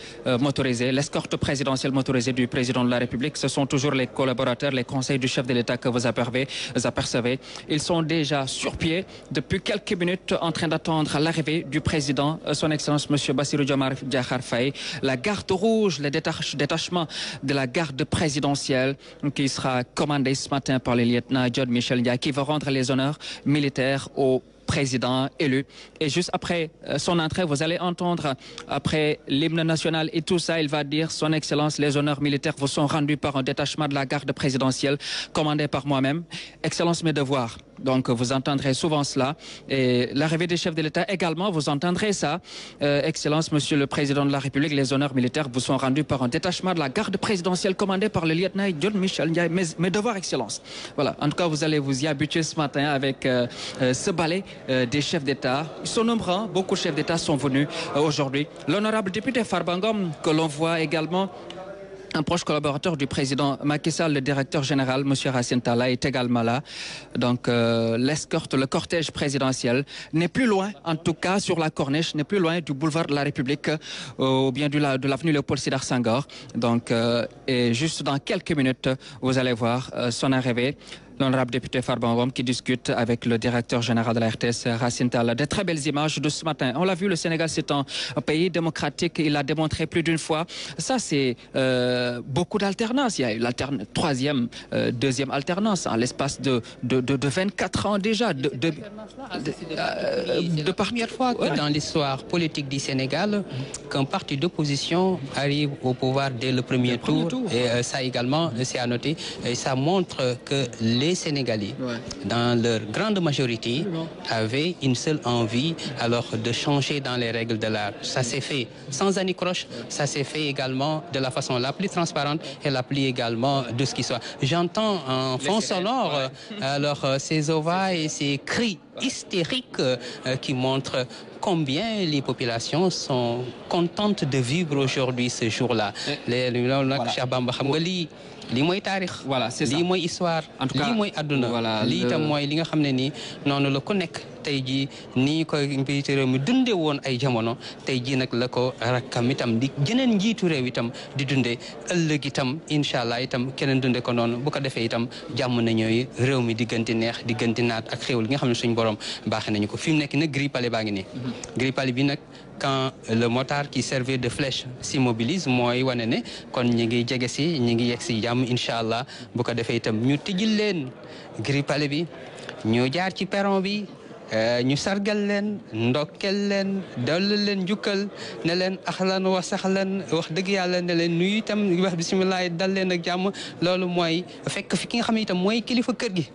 motorisé, l'escorte présidentielle motorisée du président de la République. Ce sont toujours les collaborateurs, les conseils du chef de l'État que vous apercevez. Ils sont déjà sur pied depuis quelques minutes en train d'attendre l'arrivée du président, son Excellence M. Bassirou Diomaye Diakhar Faye. La garde rouge, le détachement de la garde présidentielle qui sera commandé ce matin par le lieutenant John Michel Ndiaye qui va rendre les honneurs militaires au président élu. Et juste après son entrée, vous allez entendre, après l'hymne national et tout ça, il va dire, son Excellence, les honneurs militaires vous sont rendus par un détachement de la garde présidentielle commandé par moi-même. Excellence, mes devoirs. Donc, vous entendrez souvent cela. Et l'arrivée des chefs de l'État également, vous entendrez ça. Excellence, Monsieur le Président de la République, les honneurs militaires vous sont rendus par un détachement de la garde présidentielle commandé par le lieutenant John Michel Ndiaye. Mes devoirs, Excellence. Voilà. En tout cas, vous allez vous y habituer ce matin avec ce ballet des chefs d'État. Ils sont nombreux. Beaucoup de chefs d'État sont venus aujourd'hui. L'honorable député Farbangom, que l'on voit également Un proche collaborateur du président Macky Sall, le directeur général, M. Racine Talla, est également là. Donc l'escorte, le cortège présidentiel n'est plus loin, en tout cas sur la corniche, n'est plus loin du boulevard de la République ou bien de l'avenue Léopold Sédar Senghor. Donc et juste dans quelques minutes, vous allez voir son arrivée. L'honorable député Farba Ngom qui discute avec le directeur général de la RTS, Racine Talla. De très belles images de ce matin. On l'a vu, le Sénégal, c'est un pays démocratique. Il l'a démontré plus d'une fois. Ça, c'est beaucoup d'alternance. Il y a eu troisième, deuxième alternance en l'espace de 24 ans déjà. De première fois que dans l'histoire politique du Sénégal, qu'un parti d'opposition arrive au pouvoir dès le premier tour. Et ça également, c'est à noter. Et ça montre que les Sénégalais, dans leur grande majorité, avaient une seule envie, alors de changer dans les règles de l'art. Ça s'est fait sans anicroche, ça s'est fait également de la façon la plus transparente et la plus également de ce qui soit. J'entends en fond sonore, alors ces ovas et ces cris hystériques qui montrent combien les populations sont contentes de vivre aujourd'hui ce jour-là. lii mooy taarix. Voilà, c'est ça. lii mooy histoire. En tout cas, lii mooy àdduna. voilà, lii itam mooy li nga xam ne nii noonu la ku nekk tey jii nii ko njiitu réew mi dundee woon ay jamono tey jii nag la ko rakkam itam di jeneen njiitu réew itam di dundee ëllëg itam incha allah itam keneen dundee ko noonu bu ko defee itam jàmm na ñooy réew mi diggante neex diggante naat ak xéwal gi nga xam ne suñu borom baaxee nañu ko fi mu nekk nag Gris Palais baa ngi nii. Gris Palais bi nag quand le motard qui servait de flèche s'immobilise mooy wane ne kon ñi ngi jege si ñi ngi yegg si jàmm incha allah bu ko defee itam ñu tijjil leen Gris Palais bi ñu jaar ci perron bi ñu sargal leen ndokkel leen dolli leen njukkal ne leen axlan wa saxlan wax dëgg yàlla ne leen nuyu itam wax bisimilah dal leen ak jàmm loolu mooy fekk fi ki nga xam ne itam mooy kilifa kër gi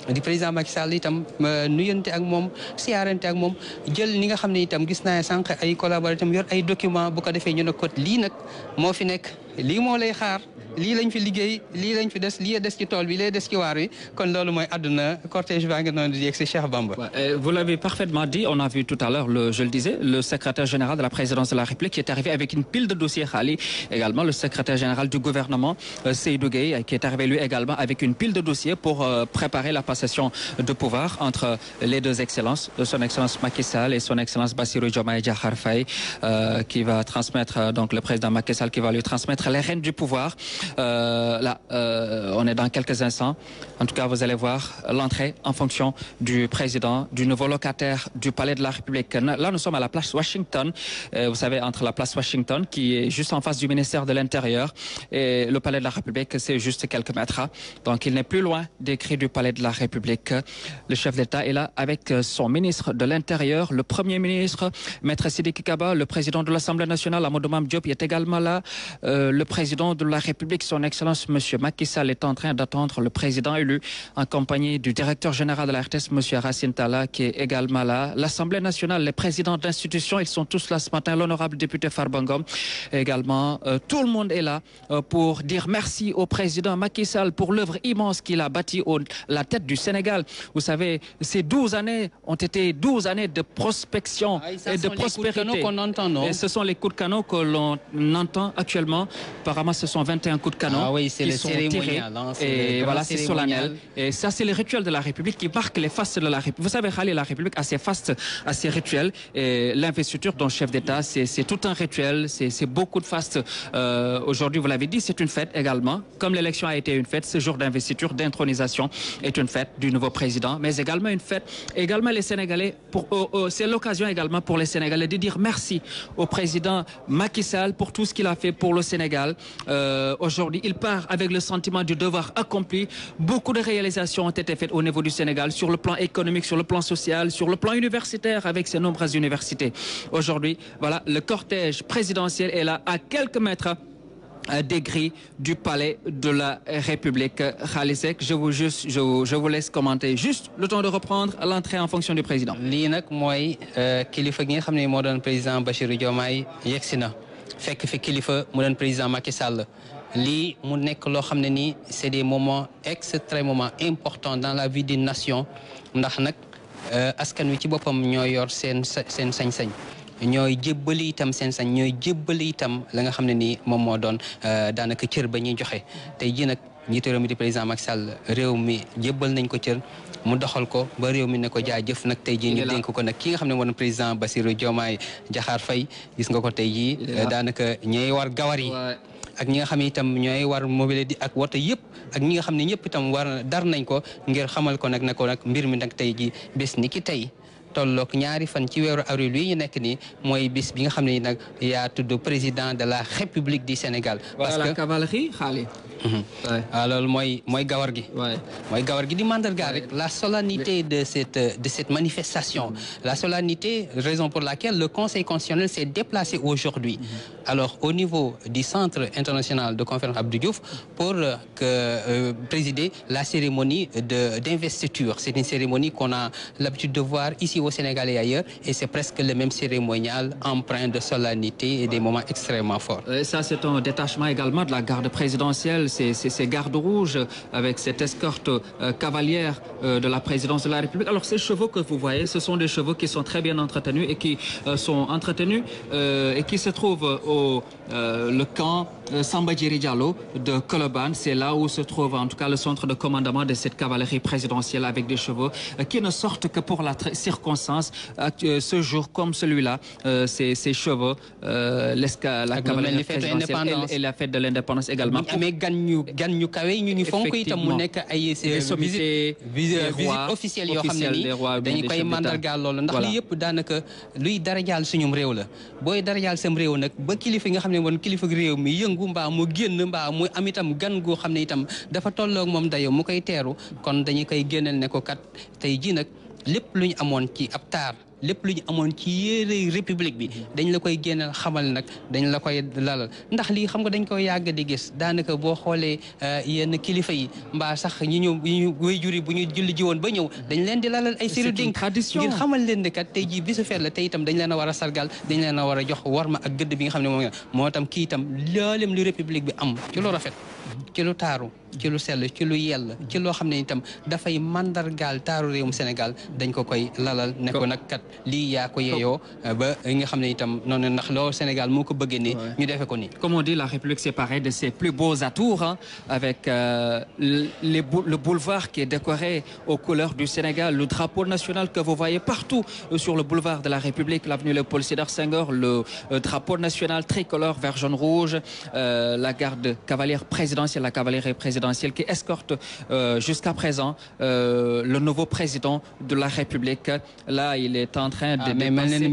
di président Macky Sall itam nuyante ak moom siyaarante ak moom jël ni nga xam ne itam gis naa sànq ay collaborateurs itam yor ay documents bu ko defee ñu ne ko lii nag moo fi nekk lii moo lay xaar lii lañ fi liggéey lii lañ fi des lii des ci tool bi lii des ci waar wi kon loolu mooy àdduna cortège baa ngi noonu di yegg si Cheikh Bamba. Vous l'avez parfaitement dit, on a vu tout à l'heure, je le disais, le secrétaire général de la présidence de la République qui est arrivé avec une pile de dossiers Khali, également le secrétaire général du gouvernement Seydou Gueye qui est arrivé lui également avec une pile de dossiers pour préparer la passation de pouvoir entre les deux excellences, son excellence Macky Sall et son excellence Bassirou Diomaye Diakhar Faye qui va transmettre, donc le président Macky Sall qui va lui transmettre les rênes du pouvoir. Là, on est dans quelques instants. En tout cas, vous allez voir l'entrée en fonction du président, du nouveau locataire du Palais de la République. Là, nous sommes à la place Washington. Vous savez, entre la place Washington, qui est juste en face du ministère de l'Intérieur, et le Palais de la République, c'est juste quelques mètres. Donc, il n'est plus loin des cris du Palais de la République. Le chef d'État est là avec son ministre de l'Intérieur, le Premier ministre, Maître Sidiki Kaba, le président de l'Assemblée nationale, Amadou Mame Diop, est également là. Le président de la République, son Excellence, M. Macky Sall, est en train d'attendre le président élu en compagnie du directeur général de la RTS, M. Racine Talla, qui est également là. L'Assemblée nationale, les présidents d'institutions, ils sont tous là ce matin. L'honorable député Farba Ngom également. Tout le monde est là pour dire merci au président Macky Sall pour l'œuvre immense qu'il a bâtie à la tête du Sénégal. Vous savez, ces 12 années ont été 12 années de prospection et de prospérité. Et ce sont les coups de canon que l'on entend actuellement. Apparemment, ce sont 21 coups de canon qui sont tirés. Et voilà, c'est solennel. Et ça, c'est le rituel de la République qui marque les fastes de la République. Vous savez, Khali, la République a ses fastes, a ses rituels. Et l'investiture d'un chef d'État, c'est tout un rituel. C'est beaucoup de fastes. Aujourd'hui, vous l'avez dit, c'est une fête également. Comme l'élection a été une fête, ce jour d'investiture, d'intronisation est une fête du nouveau président. Mais également une fête. Également les Sénégalais, c'est l'occasion également pour les Sénégalais de dire merci au président Macky Sall pour tout ce qu'il a fait pour le Sénégal. Aujourd'hui, il part avec le sentiment du devoir accompli. Beaucoup de réalisations ont été faites au niveau du Sénégal sur le plan économique, sur le plan social, sur le plan universitaire avec ses nombreuses universités. Aujourd'hui, voilà, le cortège présidentiel est là à quelques mètres des grilles du Palais de la République. Khalisek, je vous laisse commenter juste le temps de reprendre l'entrée en fonction du président. Lii nag mooy kilifa gi nga xam ne moo doon président Bassirou Diomaye yegsi na fekk fi kilifa mu doon président Macky Sall. Lii mu nekk loo xam ne nii c'est des moments extrêmement importants dans la vie d'une nation ndax nag askan wi ci boppam ñoo yor seen sañ-sañ ñooy jébbali itam seen sañ ñooy jébbali itam la nga xam ne nii moom moo doon daanaka cër ba ñuy joxe tey jii nag njiitu réew mi di président Macky Sall réew mi jébbal nañ ko cër mu doxal ko ba réew mi ne ko jaajëf nag tey jii ñu dénk ko nag ki nga xam ne moom président Bassirou Diomaye Diakhar Faye gis nga ko tey jii daanaka ñooy war gawar yi ak ñi nga xam ne itam ñooy war mobile di ak woto yëpp ak ñi nga xam ne ñëpp itam war dar nañ ko ngir xamal ko nag ne ko nag mbir mi nag tey jii bés ni ki tey tolloog ñaari fan ci weeru avril yi ñu nekk nii mooy bis bi nga xam ne nag yaa tudd président de la République du Sénégal. parce que la cavalerie xaali. waaw loolu mooy gawar gi. mooy gawar gi di mandargaal rek la solennité de cette manifestation. la solennité raison pour laquelle le Conseil constitutionnel s'est déplacé aujourd'hui. alors au niveau du centre international de conférence Abdou Diouf pour présider la cérémonie d'investiture. C'est une cérémonie qu'on a l'habitude de voir ici au Sénégal et ailleurs, et c'est presque le même cérémonial empreint de solennité et des moments extrêmement forts. Ça, c'est un détachement également de la garde présidentielle, ces gardes rouges avec cette escorte cavalière de la présidence de la République. Alors, ces chevaux que vous voyez, ce sont des chevaux qui sont très bien entretenus et qui sont entretenus et qui se trouvent au le camp Samba Djeri Diallo de Colobane. C'est là où se trouve en tout cas le centre de commandement de cette cavalerie présidentielle avec des chevaux qui ne sortent que pour la circonstance. Ce jour comme celui-là, ces chevaux, la cavalerie présidentielle et la fête de l'indépendance également. Mais gan ñu kawe ñu fonk itam mu nekk ay visite officielle yoo xam ne nii dañu koy mandargaal loolu ndax li yëpp daanaka luy darajaal suñum réew la booy darajaal sam réew nag ba kilifa nga xam ne woon kilifa réew mi yëngu mbaa mu génn mbaa mu am itam gan goo xam ne itam dafa tolloog moom dayo mu koy teeru kon dañu koy génneel ne ko kat tey ji nag lépp lu ñu amoon ci ab taar lépp lu ñu amoon ci yére république bi dañ la koy génneel xamal nag dañ la koy lalal ndax lii xam nga dañ koy yàgg di gis daanaka boo xoolee yenn kilifa yi mbaa sax ñu waajur yi bu ñu julli ji woon ba ñëw dañ leen di lalal ay séru dénk ngir xamal leen ne kat tey jii bisu feet la tey itam dañ leen a war a sargal dañ leen a war a jox warma ak gëdd bi nga xam ne moom moo tam kii itam laalem lu république bi am ci lu rafet ci lu taaru ci lu sell ci lu yell ci loo xam ne itam dafay mandargaal taaru réewum Sénégal dañ ko koy lalal ne ko nag kat lii yaa ko yeeyoo ba nga xam ne itam noonu ndax loo Sénégal moo ko bëggee ni ñu defee ko nii. Comme on dit, la République s'est parée de ses plus beaux atours avec le boulevard qui est décoré aux couleurs du Sénégal, le drapeau national que vous voyez partout sur le boulevard de la République, l'avenue Léopold Sédar Senghor, le drapeau national tricolore vert jaune rouge, la garde cavalière présidentielle, la cavalerie présidentielle qui escorte jusqu'à présent le nouveau président de la République. Là, il est en train de dépasser.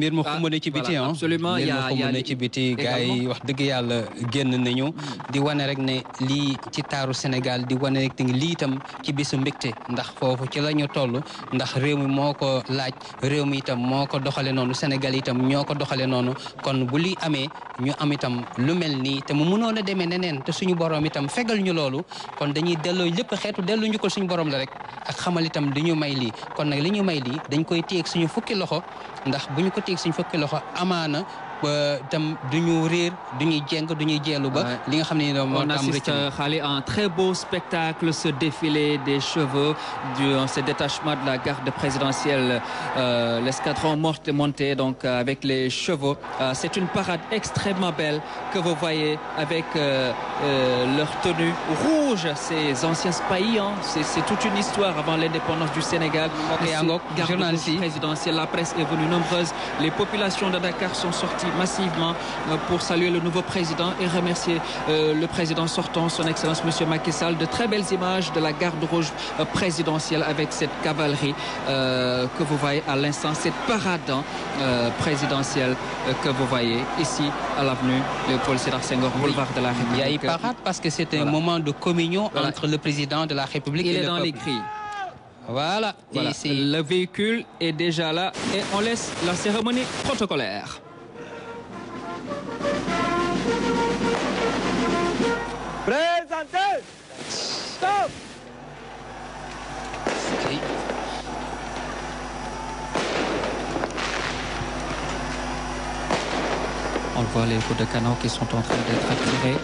Absolument, il y a ci biti gars yi wax dëgg yàlla génn nañu di wane rek ne lii ci taaru Sénégal di wane rek lii itam ci bisu mbégte ndax foofu ci la ñu toll ndax réew mi moo ko laaj réew mi itam moo ko doxale noonu Sénégal itam ñoo ko doxale noonu kon bu lii amee ñu am itam lu mel nii te mu mënoon a demee neneen te suñu borom itam fegal ñu loolu kon dañuy delloo lépp xeetu delloo ñu ko suñu borom la rek ak xamal itam du ñu may lii kon nag li ñu may lii dañ koy téeg suñu fukki loxo ndax bu ñu ko téeg suñu fukki loxo amaana tam duñu réer duñuy jeng duñuy jeelu ba li nga xam ne on assiste Khali à un très beau spectacle, ce défilé des chevaux ce détachement de la garde présidentielle, l'escadron monté donc avec les chevaux. C'est une parade extrêmement belle que vous voyez avec leur tenue rouge, ces anciens spahis, c'est toute une histoire avant l'indépendance du Sénégal. Garde présidentielle, la presse est venue nombreuse, les populations de Dakar sont sorties massivement pour saluer le nouveau président et remercier le président sortant, son excellence monsieur Macky Sall. De très belles images de la garde rouge présidentielle avec cette cavalerie que vous voyez à l'instant, cette parade présidentielle que vous voyez ici à l'avenue Léopold Sédar Senghor, boulevard de la République. Il y a une parade parce que c'est un moment de communion entre le président de la République et le peuple. Il est dans les cris. Voilà. Le véhicule est déjà là et on laisse la cérémonie protocolaire. Présentez. Stop. On voit les coups de canon qui sont en train d'être attirés.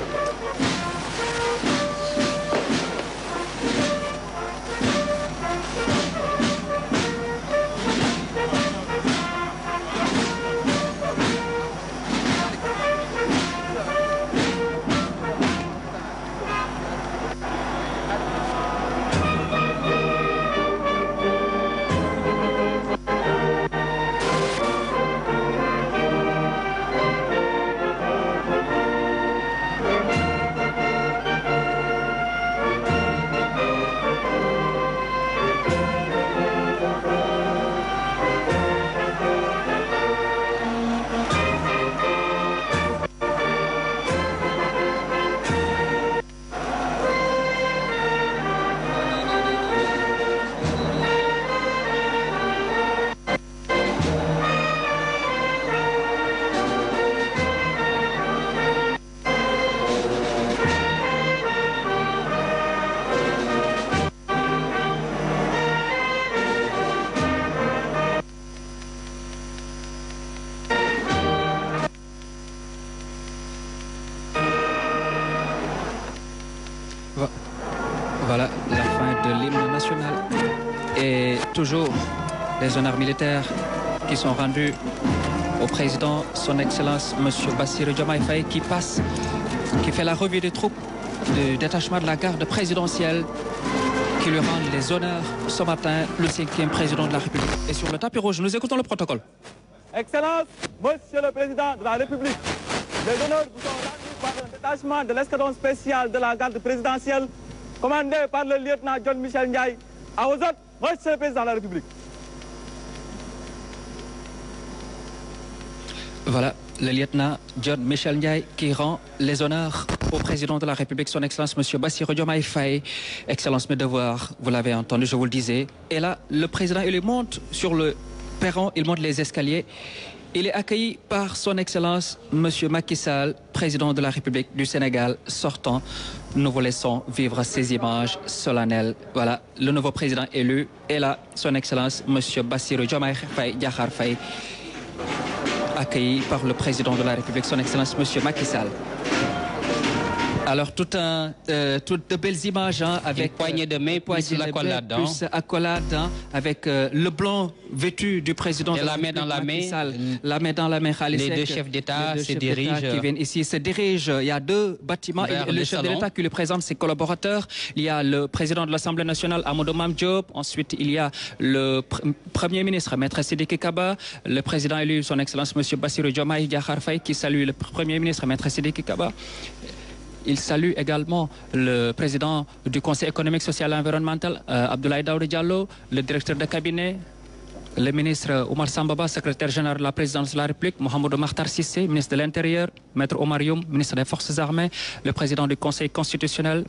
Voilà la fin de l'hymne national. Et toujours les honneurs militaires qui sont rendus au président, son Excellence, M. Bassirou Diomaye Faye, qui fait la revue des troupes du détachement de la garde présidentielle, qui lui rend les honneurs ce matin, le 5e président de la République. Et sur le tapis rouge, nous écoutons le protocole. Excellence, Monsieur le Président de la République, les honneurs vous sont rendus par le détachement de l'escadron spécial de la garde présidentielle, commandé par le lieutenant John Michel Ndiaye. À vos ordres, Monsieur le Président de la République. Voilà, le lieutenant John Michel Ndiaye qui rend les honneurs au président de la République, son Excellence, M. Bassirou Diomaye Faye. Excellence, mes devoirs, vous l'avez entendu, je vous le disais. Et là, le président, il monte sur le perron, il monte les escaliers. Il est accueilli par son Excellence, M. Macky Sall, président de la République du Sénégal sortant. Nous vous laissons vivre ces images solennelles. Voilà, le nouveau président élu. Et là, son Excellence, M. Bassirou Diomaye Faye, Diakhar Faye, accueilli par le président de la République, son Excellence, M. Macky Sall. Alors, toutes de belles images avec poignée de main, plus l'accolade, avec le blanc vêtu du président de la République, la main dans la main. Les deux chefs d'État se dirigent. Qui viennent ici se dirigent. Il y a deux bâtiments. Le chef de l'État qui lui présente ses collaborateurs. Il y a le président de l'Assemblée nationale, Amadou Mame Diop. Ensuite, il y a le Premier ministre, Maître Sidiki Kaba. Le président élu, son Excellence, M. Bassirou Diomaye Diakhar Faye, qui salue le Premier ministre, Maître Sidiki Kaba. Il salue également le président du Conseil économique, social et environnemental, Abdoulaye Daouda Diallo, le directeur de cabinet, le ministre Oumar Sambaba, secrétaire général de la présidence de la République, Mohamedou Makhtar Cissé, ministre de l'Intérieur, Maître Omar Youm, ministre des Forces armées, le président du Conseil constitutionnel,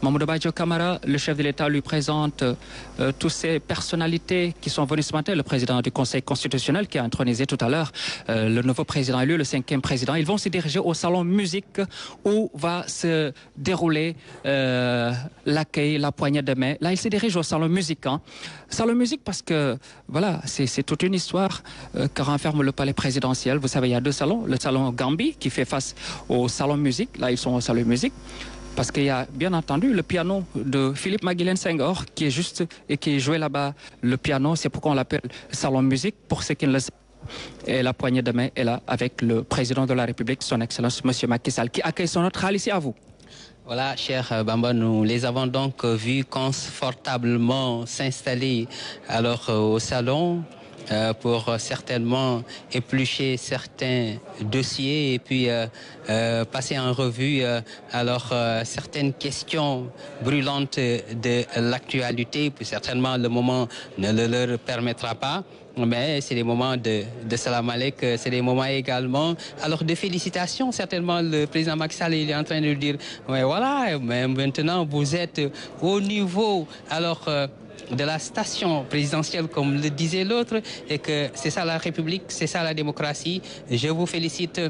Mamadou Badjo Camara. Le chef de l'État lui présente toutes ces personnalités qui sont venues ce matin. Le président du Conseil constitutionnel qui a intronisé tout à l'heure le nouveau président élu, le 5e président. Ils vont se diriger au salon musique où va se dérouler l'accueil, la poignée de main. Là, ils se dirigent au salon musique. Salon musique parce que, voilà, c'est toute une histoire que renferme le palais présidentiel. Vous savez, il y a deux salons. Le salon Gambie qui fait face au salon musique. Là, ils sont au salon musique. Parce qu'il y a bien entendu le piano de Philippe Maguilène Senghor qui est juste et qui est joué là-bas. Le piano, c'est pourquoi on l'appelle salon musique. Pour ceux qui ne le savent. Et la poignée de main est là avec le président de la République, son Excellence, M. Macky Sall, qui accueille son hôte. Ici à vous. Voilà, cher Bamba, nous les avons donc vus confortablement s'installer alors au salon pour certainement éplucher certains dossiers et puis passer en revue alors certaines questions brûlantes de l'actualité. Puis certainement le moment ne le leur permettra pas. Mais c'est des moments de salam alek, c'est des moments également. Alors de félicitations, certainement le président Macky Sall il est en train de dire, ouais, voilà, mais maintenant vous êtes au niveau alors de la station présidentielle comme le disait l'autre et que c'est ça la République, c'est ça la démocratie. Je vous félicite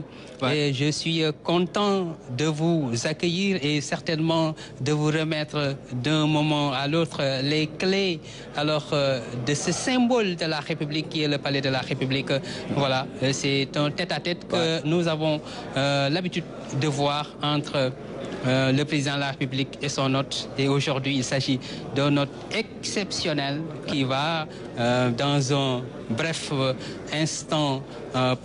et je suis content de vous accueillir et certainement de vous remettre d'un moment à l'autre les clés alors de ce symbole de la République qui est le palais de la République. Voilà, c'est un tête-à-tête que nous avons l'habitude de voir entre le président de la République et son hôte. Et aujourd'hui, il s'agit d'un hôte exceptionnel qui va, dans un bref instant,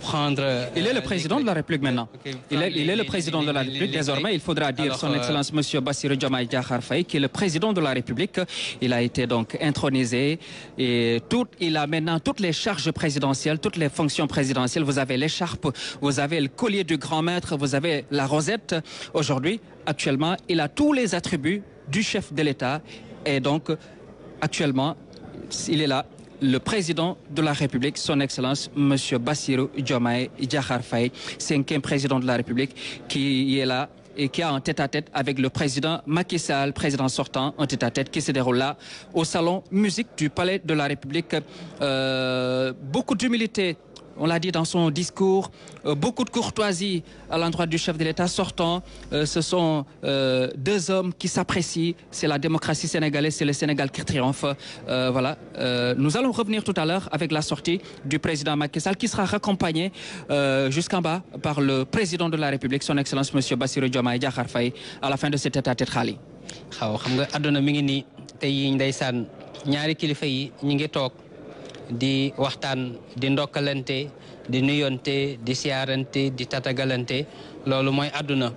prendre... Il est le président de la République maintenant. Il est le président de la République. Désormais, il faudra dire son Excellence M. Bassirou Diomaye Diakhar Faye, qui est le président de la République. Il a été donc intronisé et il a maintenant toutes les charges présidentielles, toutes les fonctions présidentielles. Vous avez l'écharpe, vous avez le collier du grand maître, vous avez la rosette. Aujourd'hui, actuellement, il a tous les attributs du chef de l'État et donc actuellement, il est là, le président de la République, son Excellence, M. Bassirou Diomaye Diakhar Faye, 5e président de la République, qui est là et qui a un tête-à-tête avec le président Macky Sall, président sortant, un tête-à-tête qui se déroule là au salon musique du Palais de la République. Beaucoup d'humilité on l'a dit dans son discours, beaucoup de courtoisie à l'endroit du chef de l'État sortant. Ce sont deux hommes qui s'apprécient. C'est la démocratie sénégalaise, c'est le Sénégal qui triomphe. Voilà. Nous allons revenir tout à l'heure avec la sortie du président Macky Sall qui sera raccompagné jusqu'en bas par le président de la République, son Excellence Monsieur Bassirou Diomaye Diakhar Faye, à la fin de cet état-tête xaali. Xaw xam nga àdduna mi ngi nii tey ndeysaan ñaari kilifa yi ñi ngi toog di waxtaan di ndokkalante di nuyonte di siyaarante di tatagalante loolu mooy àdduna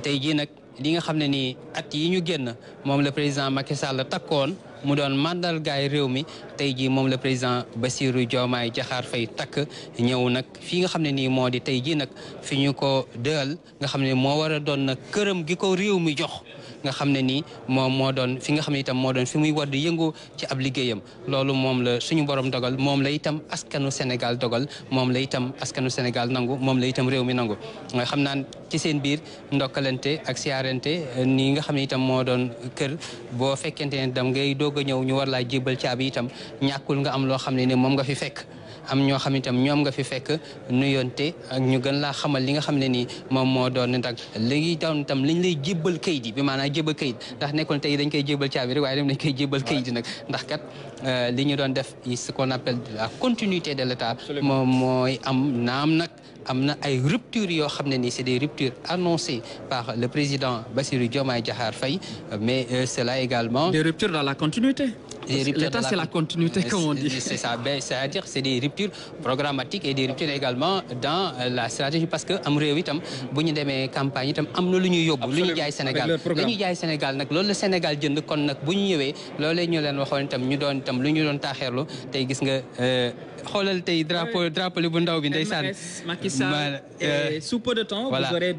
tey jii nag li nga xam ne nii at yi ñu génn moom le président Macky Sall takkoon mu doon mandargaay réew mi tey jii moom le président Bassirou Diomaye Diakhar Faye takk ñëw nag fii nga xam ne nii moo di tey jii nag fi ñu ko dëal nga xam ne moo war a doon nag këram gi ko réew mi jox nga xam ne nii moom moo doon fi nga xam ne itam moo doon fi muy war di yëngu ci ab liggéeyam loolu moom la suñu borom dogal moom la itam askanu Sénégal dogal moom la itam askanu Sénégal nangu moom la itam réew mi nangu nga xam naan ci seen biir ndokkalante ak siyaarante nii nga xam ne itam moo doon kër boo fekkente ne dam ngay doog a ñëw ñu war laa jébal caabi itam ñàkkul nga am loo xam ne ni moom nga fi fekk am ñoo xam itam ñoom nga fi fekk nuyonte ak ñu gën laa xamal li nga xam ne nii moom moo doon ndag léegi doon itam liñ lay jébbal kayit yi bi maanaam jébbal kayit ndax nekkoon tey dañ koy jébbal caabi rek waaye dem dañ koy jébbal kayit yi nag ndax kat li ñu doon def ce qu'on appelle la continuité de l'État moom mooy am naam nag am na ay ruptures yoo xam ne nii c'est des ruptures annoncées par le président Bassirou Diomaye Diakhar Faye mais cela également des ruptures dans la continuité. L'État, c'est la continuité, comme on dit. C'est ça, c'est-à-dire c'est des ruptures programmatiques et des ruptures également dans la stratégie parce que am réew itam bu ñu demee campagne itam am na lu ñuy yóbbu lu ñu jaay Sénégal lu ñu jaay Sénégal nag loolu la Sénégal jënd kon nag bu ñu ñëwee loolee ñu leen waxoon itam ñu doon itam lu ñu doon taaxeerlu tey gis nga xoolal tey drapeau bu ndaw bi ndeysaan Macky Sall sous peu de temps vous aurez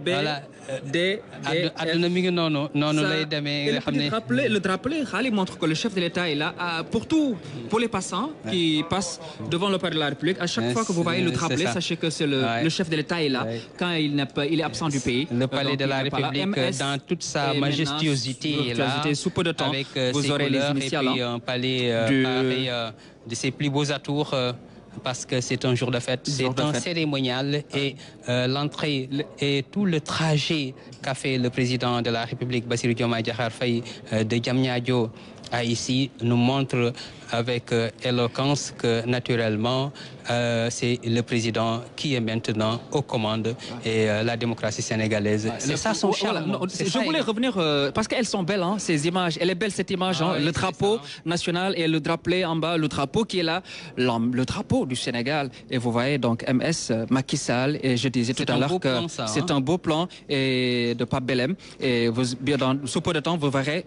àdduna mi ngi noonu lay demee nga xam ne le drapeau xaali montre que le chef de l'État est là pour tout, pour les passants qui passent devant le palais de la République. À chaque fois que vous voyez le drapeau, sachez que c'est le chef de l'État est là quand il est absent du pays. Le palais de la République dans toute sa majestuosité est là. Sous peu de temps, avec vous aurez les initiales. Et puis un palais pareil, de ses plus beaux atours. Parce que c'est un jour de fête, c'est un cérémonial et l'entrée et tout le trajet qu'a fait le président de la République, Bassirou Diomaye Diakhar Faye, de Diamniadio à ici, nous montre avec éloquence que naturellement c'est le président qui est maintenant aux commandes et la démocratie sénégalaise. C'est ça son charme. Je voulais revenir parce qu'elles sont belles, hein, ces images. Elle est belle cette image, hein, le drapeau national et le drapeau en bas, le drapeau qui est là, le drapeau du Sénégal. Et vous voyez donc MS Macky Sall et je disais tout à l'heure que c'est un beau plan et de Pape Belem. Et sous peu de temps vous verrez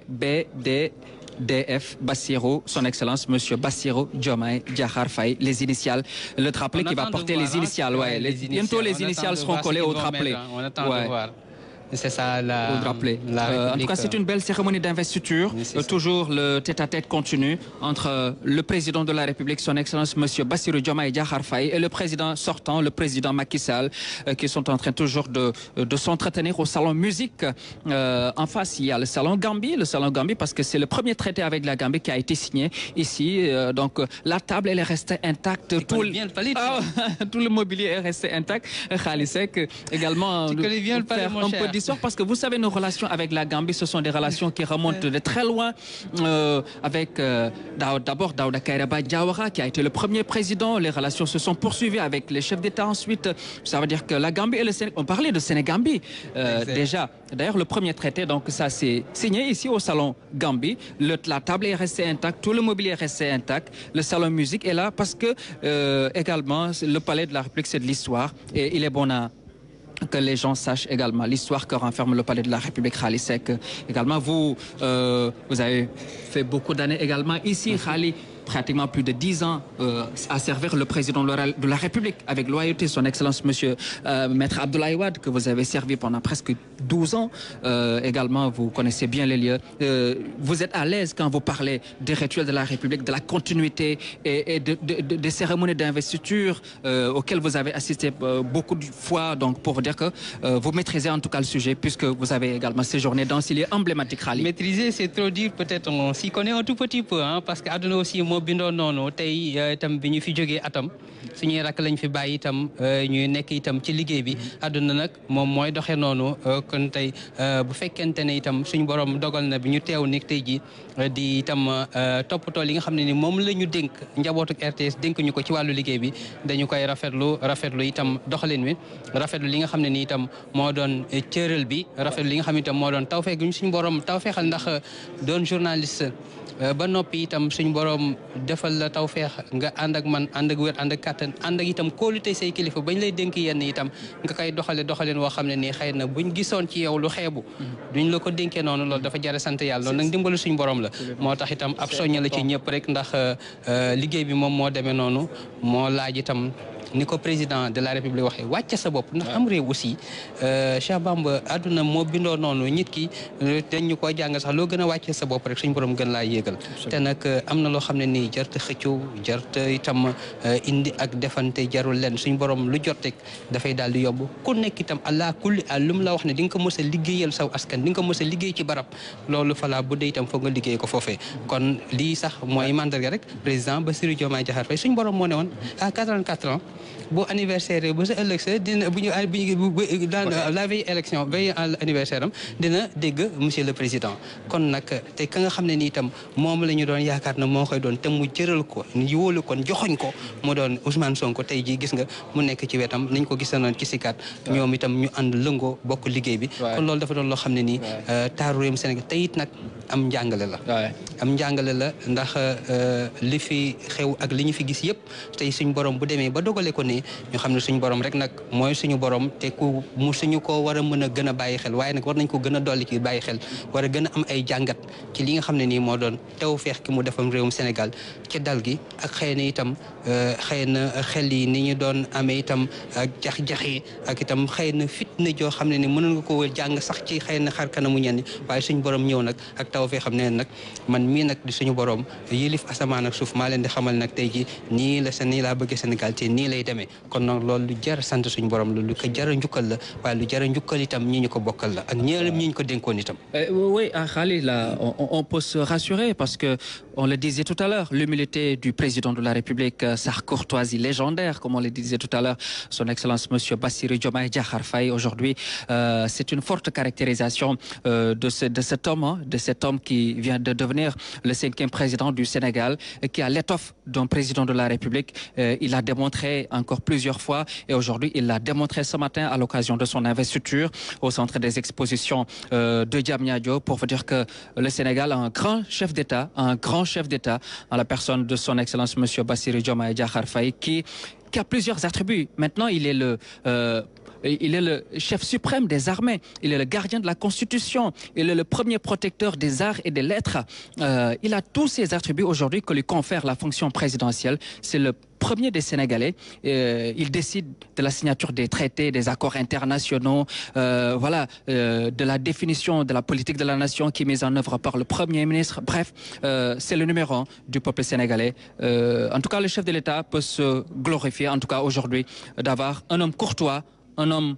DF Bassirou, son Excellence Monsieur Bassirou Diomaye Diakhar Faye, les initiales, le drapeau qui va porter les initiales. Ouais, bientôt les initiales seront collées au drapeau. On attend de voir. C'est ça la en tout cas, c'est une belle cérémonie d'investiture. Toujours le tête-à-tête continue entre le président de la République, son Excellence Monsieur Bassirou Diomaye Diakhar Faye, et le président sortant, le président Macky Sall, qui sont en train toujours de s'entretenir au salon musique. En face, il y a le salon Gambie parce que c'est le premier traité avec la Gambie qui a été signé ici. Donc la table elle est restée intacte. Tout le mobilier est resté intact. Khalisek également faire un peu d'histoire parce que vous savez nos relations avec la Gambie ce sont des relations qui remontent de très loin avec d'abord Daouda Kairaba Diawara qui a été le premier président. Les relations se sont poursuivies avec les chefs d'État ensuite. Ça veut dire que la Gambie et le Sénégal, on parlait de Sénégambie déjà. D'ailleurs le premier traité donc ça c'est signé ici au salon Gambie. La table est restée intacte, tout le mobilier est resté intact. Le salon musique est là parce que également le palais de la République c'est de l'histoire et il est bon que les gens sachent également l'histoire que renferme le palais de la République. Khali Seck également vous avez fait beaucoup d'années également ici Khali, pratiquement plus de 10 ans à servir le président de la République avec loyauté, son Excellence Monsieur Maître Abdoulaye Wade que vous avez servi pendant presque 12 ans. Également, vous connaissez bien les lieux. Vous êtes à l'aise quand vous parlez des rituels de la République, de la continuité et des cérémonies d'investiture auxquelles vous avez assisté beaucoup de fois. Donc, pour dire que vous maîtrisez en tout cas le sujet puisque vous avez également séjourné dans ces lieux emblématiques. Maîtriser, c'est trop dire. Peut-être on s'y connaît un tout petit peu, hein, parce qu'Aduna aussi. Bindoo noonu tey itam bi ñu fi jógee atam suñuy rakk lañ fi bàyyi itam ñuy nekk itam ci liggéey bi àdduna nag moom mooy doxee noonu kon tey bu fekkente ne itam suñu borom dogal na bi ñu teew ni tey ji di itam toppatoo li nga xam ne ni moom la ñu dénk njabootu RTS dénk ñu ko ci wàllu liggéey bi dañu koy rafetlu itam doxalin wi rafetlu li nga xam ne ni itam moo doon cëral bi rafetlu li nga xam ne itam moo doon tawfeex gi suñu borom tawfeexal ndax doon journaliste ba noppi itam suñu borom defal la tawfeex nga ànd ak man ànd ak wér ànd ak kàttan ànd ak itam kóolute say kilifa bañ lay dénk yenn itam nga koy doxalin woo xam ne nii xëy na buñ gisoon ci yow lu xeebu duñ la ko dénkee noonu loolu dafa jare sant yàlla loolu nag dimbalu suñu borom la moo tax itam ab soñña la ci ñëpp rek ndax liggéey bi moom moo demee noonu moo laaj itam ni ko président de la république waxee wàcce sa bopp ndax am réew aussi Cheikh Bamba àdduna moo bindoo noonu nit ki dañ ñu koy jàng sax loo gën a wàcce sa bopp rek suñu borom gën laa yéegal te nag am na loo xam ne nii jarta xëccu jarta itam indi ak defante jarul leen suñu borom lu jot rek dafay daal di yomb ku nekk itam allah kulli lu mu la wax ne di nga ko mës a liggéeyal saw askan di nga ko mës a liggéey ci barab loolu falaa bu dee itam foog nga liggéey ko foofee kon lii sax mooy mandarga rek président Bassirou Diomaye Diakhar Faye suñu borom moo ne woon à 84 ans bu anniversaire bu sa ëllëg sa dina bu ñu dans la veille élection veille anniversaire am dina dégg monsieur le président kon nag te ka nga xam ne ni itam moom la ñu doon yaakaar na moo koy doon te mu jëral ko yóolu kon joxoñ ko mu doon Ousmane Sonko tey jii gis nga mu nekk ci wetam nañ ko gisanoon ci sikkat ñoom itam ñu ànd lëngoo bokk liggéey bi kon loolu dafa doon loo xam ne nii taaru réewum Sénégal te it nag am njàngale la am njàngale la ndax li fi xew ak li ñu fi gis yëpp tey suñ borom bu demee ba dogale ko ne ñu xam ne suñu borom rek nag mooy suñu borom te ku mu suñu ko war a mën a gën a bàyyi xel waaye nag war nañ ko gën a dolli ci bàyyi xel war a gën a am ay jàngat ci li nga xam ne nii moo doon tawfeex ki mu defam réewum Sénégal ci dal gi ak xëy na itam xëy na xel yi ni ñu doon amee itam ak jax-jaxi ak itam xëy na fitna joo xam ne ni mënoon nga ko jàng sax ci xëy na xar kanamu ñenn waaye suñu borom ñëw nag ak tawfeex xam ne nag man mii nag di suñu borom yilif asamaan ak suuf maa leen di xamal nag tey ji nii laa bëgg Sénégal te nii lay demee kon nag loolu lu jar sant suñu borom la lu ko jar a njukkal la waaye lu jar a njukkal itam ñi ñu ko bokkal la ak ñi ñu ko dénkoon itam. Oui, Khalil, là, on peut se rassurer parce que on le disait tout à l'heure, l'humilité du président de la République, sa courtoisie légendaire, comme on le disait tout à l'heure, son Excellence Monsieur Bassirou Diomaye Diakhar Faye aujourd'hui, c'est une forte caractérisation de cet homme qui vient de devenir le 5e président du Sénégal, qui a l'étoffe d'un président de la République. Il a démontré encore plusieurs fois et aujourd'hui il l'a démontré ce matin à l'occasion de son investiture au centre des expositions de Diamniadio pour vous dire que le Sénégal a un grand chef d'État, en la personne de son Excellence Monsieur Bassirou Diomaye Diakhar Faye qui a plusieurs attributs. Maintenant, il est le chef suprême des armées. Il est le gardien de la Constitution. Il est le premier protecteur des arts et des lettres. Il a tous ces attributs aujourd'hui que lui confère la fonction présidentielle. C'est le premier des Sénégalais. Il décide de la signature des traités, des accords internationaux, de la définition de la politique de la nation qui est mise en œuvre par le Premier ministre. Bref, c'est le numéro 1 du peuple sénégalais. En tout cas, le chef de l'État peut se glorifier, en tout cas aujourd'hui, d'avoir un homme courtois, un homme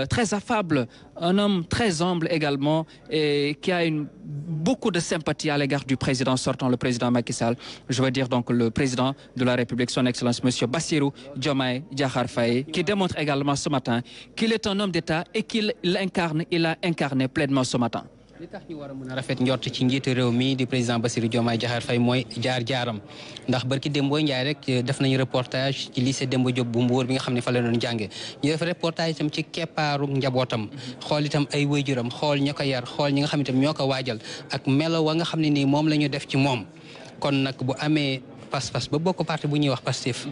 très affable, un homme très humble également et qui a beaucoup de sympathie à l'égard du président sortant, le président Macky Sall. Je veux dire donc le président de la République, son Excellence Monsieur Bassirou Diomaye Diakhar Faye, qui démontre également ce matin qu'il est un homme d'État et qu'il a incarné pleinement ce matin. li tax ñu war a mën a rafet njort ci njiitu réew mi di président Bassirou Diomaye Diakhar Faye mooy jaar-jaaram ndax barki Dembo Ndiaye rek def nañu reportage ci lycée Demba Diop bu Mbour bi nga xam ne fa la doon jànge ñu def reportage itam ci keppaaru njabootam xool itam ay waajuram xool ña ko yar xool ñi nga xam ne itam ñoo ko waajal ak melo wa nga xam ne nii moom la ñu def ci moom kon nag bu amee pas-pas ba bokk parti bu ñuy wax Pastef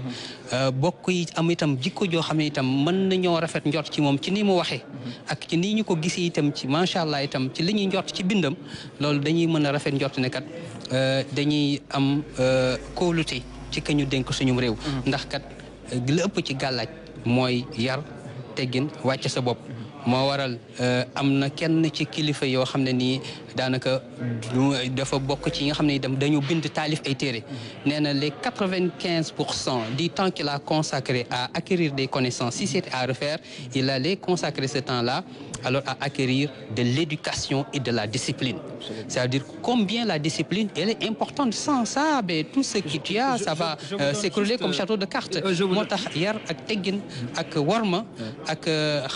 bokk yi am itam jikko joo xam ne itam mën nañoo rafet njort ci moom ci ni mu waxee ak ci nii ñu ko gisee itam ci macha allah itam ci li ñuy njort ci bindam loolu dañuy mën a rafet njort ne kat dañuy am kóolute ci ka ñu dénk suñu réew ndax kat li ëpp ci gàllaaj mooy yar teggin wàcc sa bopp moo waral am na kenn ci kilifa yoo xam ne nii daanaka dafa bokk ci yi nga xam ne itam dañu bind taalif ay téere nee na les 95% du temps qu'il a consacré à acquérir des connaissances si c'était à refaire il allait consacrer ce temps-là alors à acquérir de l'éducation et de la discipline. C'est-à-dire combien la discipline elle est importante. Sans ça, ben, tout ce que tu as, ça va s'écrouler comme château de cartes. moo tax yar ak teggin ak warma ak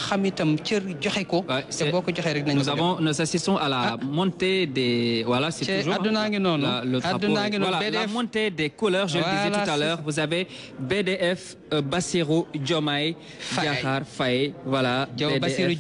xamitam cër joxe ko. te boo ko joxee rek nañu. Nous assistons à la montée des voilà c'est toujours la montée des couleurs. Je le disais tout à l'heure. Vous avez BDF Bassirou Diomaye Diakhar Faye. Voilà. Bassirou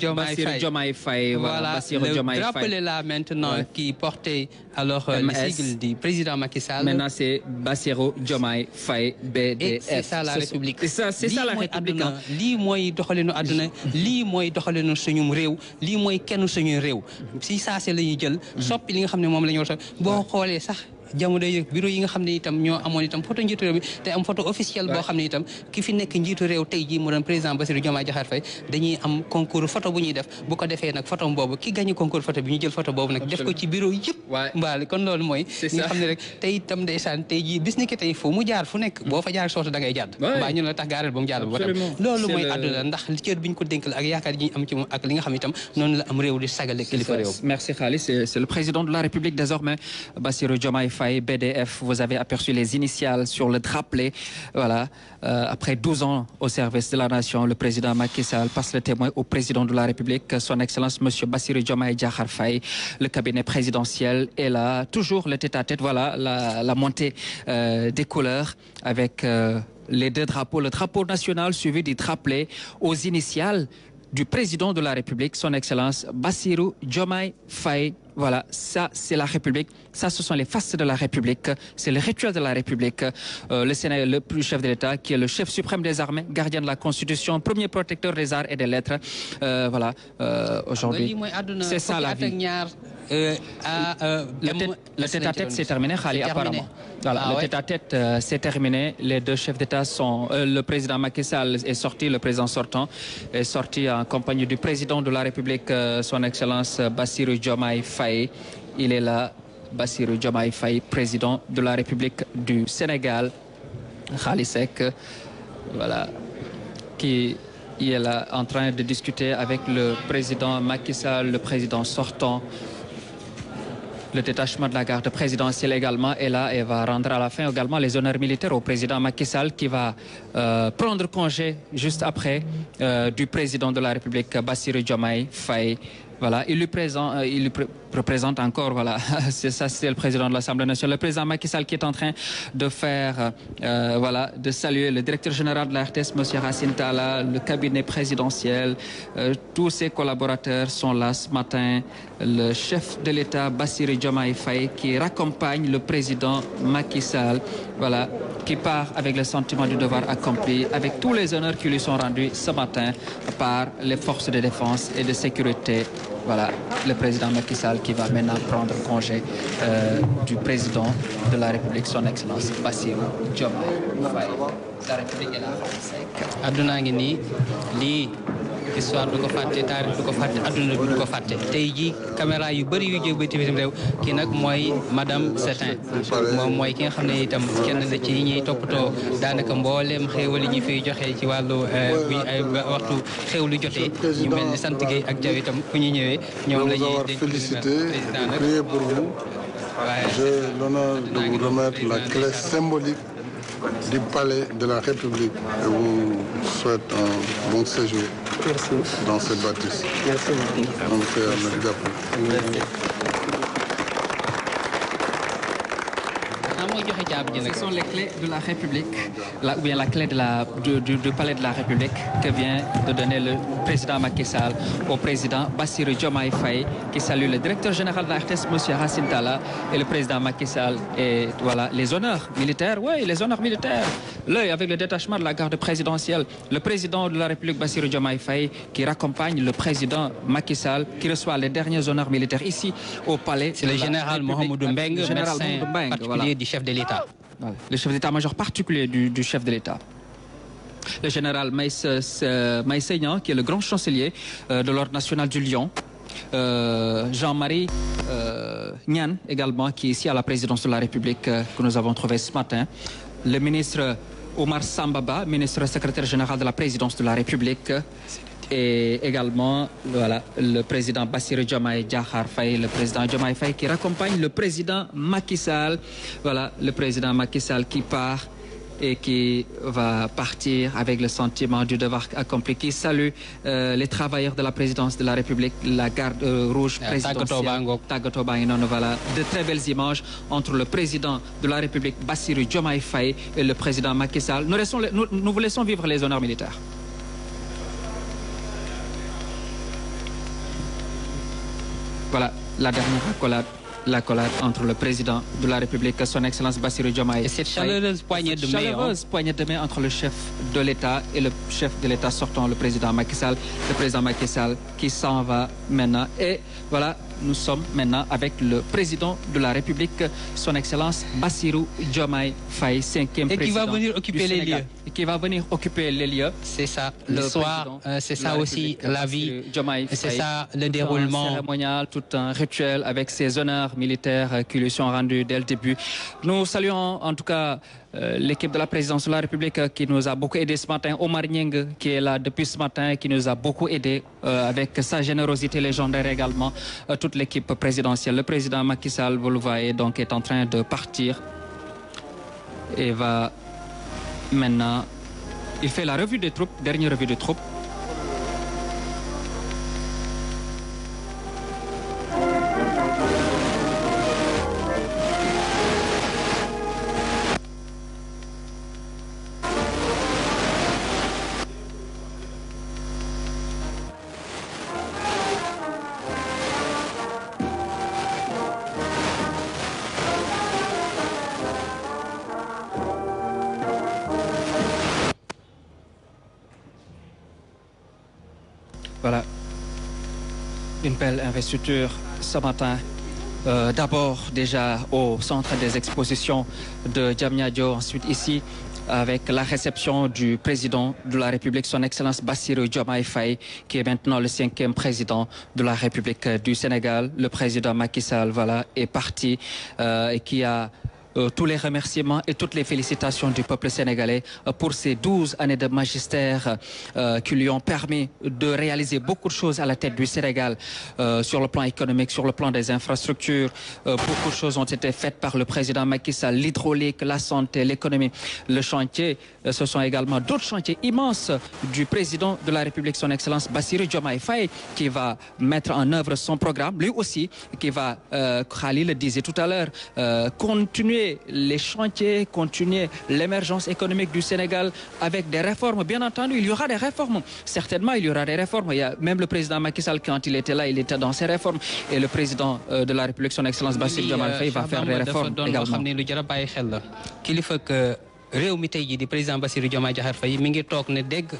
Diomaye Faye. Voilà. Bassirou Diomaye Faye. Rappelez là maintenant qui portait alors le sigle du président Macky Sall. Maintenant c'est Bassirou Diomaye Faye BDF. C'est ça la République. C'est ça la République. lii mooy doxalinu àdduna lii mooy doxalinu suñu réew lii mooy kenn suñu réew si saa si la ñuy jël soppi li nga xam ne moom la ñu war a boo xoolee sax jamono yi bureau yi nga xam ne itam ñoo amoon itam photo njiitu réew mi te am photo officielle boo xam ne itam ki fi nekk njiitu réew tey jii mu doon président Bassirou Diomaye Diakhar Faye dañuy am concours photo bu ñuy def bu ko defee nag photo boobu ki gagné concours photo bi ñu jël photo boobu nag def ko ci bureau yëpp mbaali kon loolu mooy li nga xam ne rek tey itam ndeysaan tey jii bis ni ki tey fu mu jaar fu nekk boo fa jaar soota da ngay jàdd mbaa ñu la tax gaareel ba mu jàll ba tam loolu mooy àdduna ndax cër bi ñu ko dénk la ak yaakaar yi ñu am ci moom ak li nga xam itam noonu la am réew di sagale kilifa réew. Merci Khalis, c'est le président de la République désormais Bassirou Diomaye Faye BDF. Vous avez aperçu les initiales sur le drapelet. Voilà. Après 12 ans au service de la nation, le président Macky Sall passe le témoin au président de la République, son Excellence Monsieur Bassirou Diomaye Diakhar Faye. Le cabinet présidentiel est là, toujours le tête-à-tête. Voilà la montée des couleurs avec les deux drapeaux. Le drapeau national suivi du drapelet aux initiales du président de la République, son Excellence Bassirou Diomaye Faye. Voilà, ça c'est la République, ça ce sont les faces de la République, c'est le rituel de la République. Le Sénat, le plus chef de l'État, qui est le chef suprême des armées, gardien de la Constitution, premier protecteur des arts et des lettres. Voilà, aujourd'hui, c'est ça la vie. Le tête-à-tête s'est terminé, Khali, apparemment. Voilà, le tête-à-tête s'est terminé. Les deux chefs d'État sont... le président Macky Sall est sorti, le président sortant est sorti en compagnie du président de la République, son Excellence Bassirou Diomaye Faye. Il est là, Bassirou Diomaye Faye, président de la République du Sénégal. Khali Seck, voilà, qui est là en train de discuter avec le président Macky Sall, le président sortant. Le détachement de la garde présidentielle également est là et va rendre à la fin également les honneurs militaires au président Macky Sall qui va prendre congé juste après du président de la République Bassirou Diomaye Faye. Voilà, il lui représente encore, voilà, c'est ça, c'est le président de l'Assemblée nationale, le président Macky Sall qui est en train de faire, voilà, de saluer le directeur général de la RTS, M. Racine Talla, le cabinet présidentiel, tous ses collaborateurs sont là ce matin, le chef de l'État, Bassirou Diomaye Faye, qui raccompagne le président Macky Sall, voilà, qui part avec le sentiment du devoir accompli, avec tous les honneurs qui lui sont rendus ce matin par les forces de défense et de sécurité. Voilà, le président Macky Sall qui va maintenant prendre congé du président de la République, son Excellence Bassirou Diomaye Faye. La République est là. Aduna ngi nii lii histoire du ko fàtte taarix du ko fàtte adduna bi du ko fàtte tey jii caméra yu bëri yu jóge ba bitim réew kii nag mooy madame Setin moom mooy ki nga xam ne itam kenn la ci ñuy toppatoo daanaka mbooleem xéewal yi ñu fiy joxe ci wàllu bu ay waxtu xéewlu jotee ñu mel ni sant Gueye ak Jaw itam fu ñu ñëwee ñoom la ñuy dénk président nag. Priez pour vous. J'ai l'honneur de vous remettre la clé symbolique du palais de la République. Je vous souhaite un bon séjour. Merci. Dans cette bâtisse. Merci beaucoup. Donc, ce sont les clés de la République, ou bien la clé du palais de la République que vient de donner le président Macky Sall au président Bassirou Diomaye Faye, qui salue le directeur général de la RTS, M. Racine Talla, et le président Macky Sall. Et voilà, les honneurs militaires, oui, les honneurs militaires. L'œil avec le détachement de la garde présidentielle, le président de la République, Bassirou Diomaye Faye, qui raccompagne le président Macky Sall, qui reçoit les derniers honneurs militaires ici au palais. C'est le général Mohamedou Mbeng, médecin particulier du chef de l'État. Voilà. Le chef d'état-major particulier du chef de l'État. le général Meïssa Niang, qui est le grand chancelier de l'Ordre national du Lion. Jean-Marie Niane également, qui est ici à la présidence de la République, que nous avons trouvé ce matin. Le ministre Omar Sambaba, ministre secrétaire général de la présidence de la République. Et également, voilà, le président Bassirou Diomaye Diakhar Faye, le président Diomaye Faye qui raccompagne le président Macky Sall. Voilà, le président Macky Sall qui part et qui va partir avec le sentiment du devoir accompli, qui salue les travailleurs de la présidence de la République, la garde rouge présidentielle. Voilà, de très belles images entre le président de la République, Bassirou Diomaye Faye, et le président Macky Sall. Nous vous laissons vivre les honneurs militaires. Voilà, la dernière accolade entre le président de la République, son Excellence Bassirou Diomaye Faye. Et cette chaleureuse poignée de main entre le chef de l'État et le chef de l'État sortant, le président Macky Sall. Le président Macky Sall qui s'en va maintenant. Et voilà, nous sommes maintenant avec le président de la République, son Excellence Bassirou Diomaye Faye, 5e président. Et qui va venir occuper les lieux. Et qui va venir occuper les lieux. C'est ça, le soir, c'est ça aussi la vie, c'est ça le déroulement. Un cérémonial, tout un rituel avec ses honneurs militaires qui lui sont rendus dès le début. Nous saluons en tout cas l'équipe de la présidence de la République qui nous a beaucoup aidé ce matin. Omar Nying qui est là depuis ce matin et qui nous a beaucoup aidé avec sa générosité légendaire également. Toute l'équipe présidentielle. Le président Macky Sall, vous le voyez, donc est en train de partir et va maintenant, il fait la revue des troupes, dernière revue des troupes. Voilà, une belle investiture ce matin. D'abord déjà au centre des expositions de Diamniadio, ensuite ici avec la réception du président de la République, son Excellence Bassirou Diomaye Faye, qui est maintenant le 5e président de la République du Sénégal. Le président Macky Sall, voilà, est parti et qui a tous les remerciements et toutes les félicitations du peuple sénégalais pour ces 12 années de magistère qui lui ont permis de réaliser beaucoup de choses à la tête du Sénégal sur le plan économique, sur le plan des infrastructures. Beaucoup de choses ont été faites par le président Macky Sall, l'hydraulique, la santé, l'économie, le chantier. Ce sont également d'autres chantiers immenses du président de la République, son Excellence Bassirou Diomaye Faye, qui va mettre en œuvre son programme, lui aussi, qui va, Khalil le disait tout à l'heure, continuer les chantiers, continuer l'émergence économique du Sénégal avec des réformes. Bien entendu, il y aura des réformes. Certainement, il y aura des réformes. Il y a même le président Macky Sall, quand il était là, il était dans ces réformes. Et le président de la République, son Excellence Bassirou Diomaye Faye, va faire des réformes également. réew mi tey jii di président Bassirou Diomaye Diakhar Faye mi ngi toog ne dégg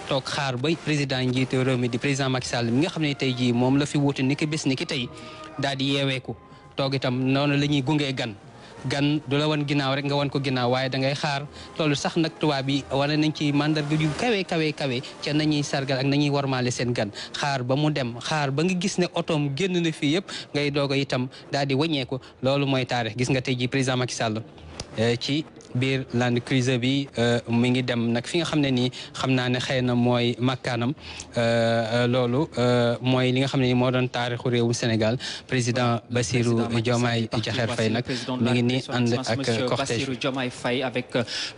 toog xaar ba président njiite réew mi di président Macky Sall mi nga xam ne tey jii moom la fi wuute ni ki bés ni ki tey daal di yeeweeku toog itam noonu la ñuy gungee gan du la wan ginnaaw rek nga wan ko ginnaaw waaye da ngay xaar loolu sax nag tubaab yi wane nañ ci mandarga yu kawe ca nañuy sargal ak nañuy warmaale seen gan xaar ba mu dem xaar ba nga gis ne otoom génn na fii yëpp ngay doog a itam daal di wàññeeku loolu mooy taarix gis nga tey jii président Macky Sall ci biir Land Cruiser bi mi ngi dem nag fi nga xam ne nii xam naa ne xëy na mooy makkaanam loolu mooy li nga xam ne nii moo doon taarixu réewu Sénégal président Bassirou Diomaye Diakhar Faye nag mi ngi nii ànd ak cortège Bassirou Diomaye Faye avec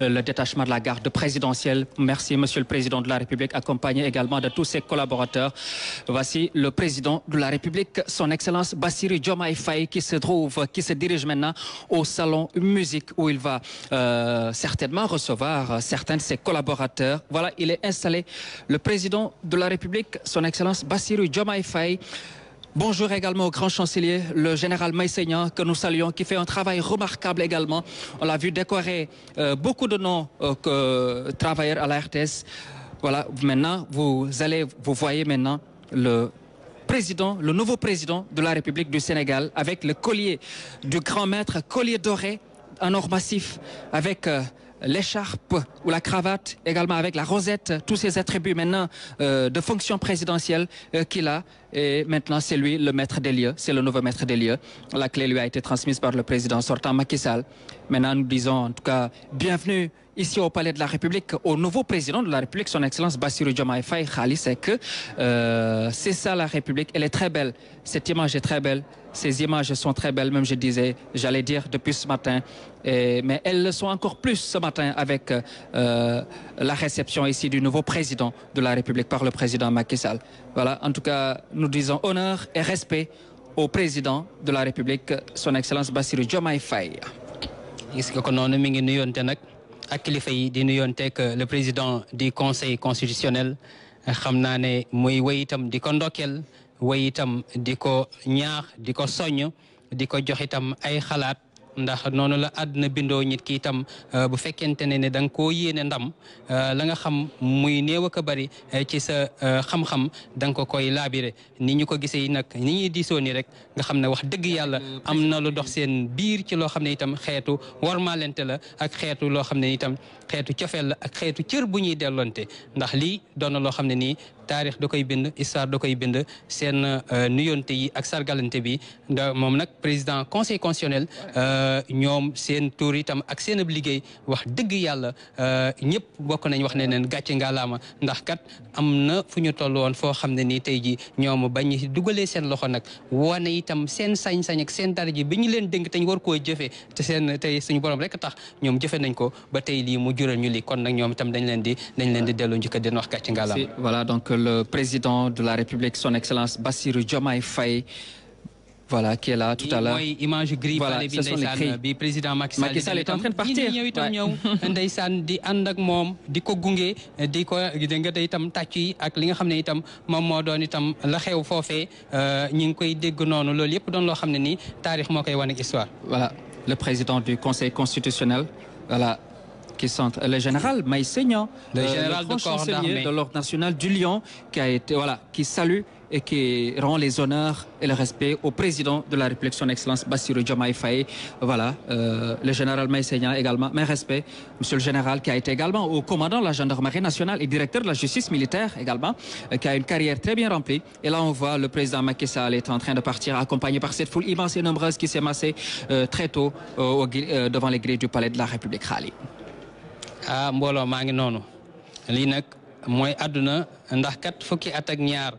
le détachement de la garde présidentielle. Merci Monsieur le Président de la République, accompagné également de tous ses collaborateurs. Voici le Président de la République, son Excellence Bassirou Diomaye Faye, qui se dirige maintenant au salon musique où il va certainement recevoir certains de ses collaborateurs. Voilà, il est installé. Le président de la République, son Excellence Bassirou Diomaye Faye. Bonjour également au grand chancelier, le général Meïssa Niang, que nous saluons, qui fait un travail remarquable également. On l'a vu décorer beaucoup de noms travailleurs à la RTS. Voilà, maintenant, vous voyez maintenant le nouveau président de la République du Sénégal avec le collier du grand maître, collier doré, un or massif avec l'écharpe ou la cravate, également avec la rosette, tous ces attributs maintenant de fonction présidentielle qu'il a. Et maintenant, c'est lui le maître des lieux, c'est le nouveau maître des lieux. La clé lui a été transmise par le président sortant Macky Sall. Maintenant, nous disons en tout cas bienvenue ici au Palais de la République, au nouveau président de la République, son Excellence Bassirou Diomaye Faye Khali Seck. C'est ça la République, elle est très belle. Cette image est très belle. Ces images sont très belles, même je disais, j'allais dire depuis ce matin. Mais elles le sont encore plus ce matin avec la réception ici du nouveau président de la République par le président Macky Sall. Voilà, en tout cas, nous disons honneur et respect au président de la République, son Excellence Bassirou Diomaye Faye. ak kilifa yi di nuyoonteeg le président du conseil constitutionnel xam naa ne muy way itam di ko ndokkeel way itam di ko ñaax di ko soññ di ko jox itam ay xalaat ndax noonu la àdduna bindoo nit ki itam bu fekkente ne da nga koo yéene ndam la nga xam muy néew ak a bari ci sa xam-xam da nga ko koy laabire ni ñu ko gisee nag ni ñuy diisoo ni rek nga xam ne wax dëgg yàlla am na lu dox seen biir ci loo xam ne itam xeetu warmaalente la ak xeetu loo xam ne itam xeetu cofeel la ak xeetu cër bu ñuy delloonte ndax lii doon na loo xam ne nii taarix da koy bind histoire da koy bind seen nuyoonte yi ak sargalante bi moom nag président conseil constitutionnel ñoom seen tur itam ak seen ab liggéey wax dëgg yàlla ñëpp bokk nañ wax ne leen gàcce ngalaama ndax kat am na fu ñu toll woon foo xam ne nii tey ji ñoom bañ dugalee seen loxo nag wane itam seen sañ-sañ ak seen dara ji bi ñu leen dénk te ñu war koo jëfee te seen tey suñu borom rek tax ñoom jëfe nañ ko ba tey lii mu jural ñu lii kon nag ñoom itam dañ leen di delloo njëkk den wax gàcce ngalaama. Voilà donc le président de la République, son Excellence Bassirou Diomaye Faye, voilà, qui est là tout à l'heure. Mooy image gris pale bi ndeysaan bi président Macky Sall est en train de partir. ñëw itam ñëw ndeysaan di ànd ak moom di ko gunge di ko dégg nga itam tàcc yi ak li nga xam ne itam moom moo doon itam la xew foofee ñi ngi koy dégg noonu loolu yëpp doon loo xam ne nii taarix moo koy wane ak histoire. Voilà, le président du Conseil constitutionnel, voilà, qui sont le général Maïssa Niang, le général de corps d'armée de l'Ordre national du Lion, qui a été, voilà, qui salue et qui rend les honneurs et le respect au président de la République, son Excellence Bassirou Diomaye Faye. Voilà, le général Maïssa Niang également, mes respects, monsieur le général, qui a été également au commandant de la gendarmerie nationale et directeur de la justice militaire également, qui a une carrière très bien remplie. Et là, on voit le président Macky Sall est en train de partir, accompagné par cette foule immense et nombreuse qui s'est massée très tôt devant les grilles du palais de la République. Khali. Ah mbooloo maa ngi noonu lii nag mooy àdduna ndax kat fukki at ak ñaar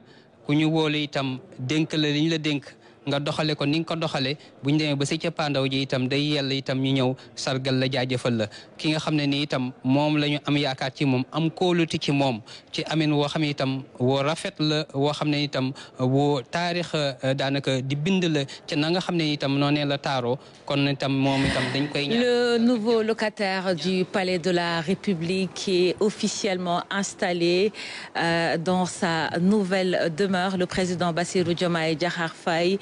ku ñu wóolu itam dénk la li ñu la dénk nga doxale ko ni nga ko doxale bu ñu demee ba sa cappaandaw ji itam day yell itam ñu ñëw sargal la jaajëfal la ki nga xam ne ni itam moom la ñu am yaakaar ci moom am kóolute ci moom ci amin woo xam ne itam woo rafet la woo xam ne itam woo taarix daanaka di bind la ci na nga xam ne itam noonee la taaroo kon itam moom itam dañ koy ñaan. Le nouveau locataire du Palais de la République qui est officiellement installé dans sa nouvelle demeure, le président Bassirou Diomaye Diakhar Faye,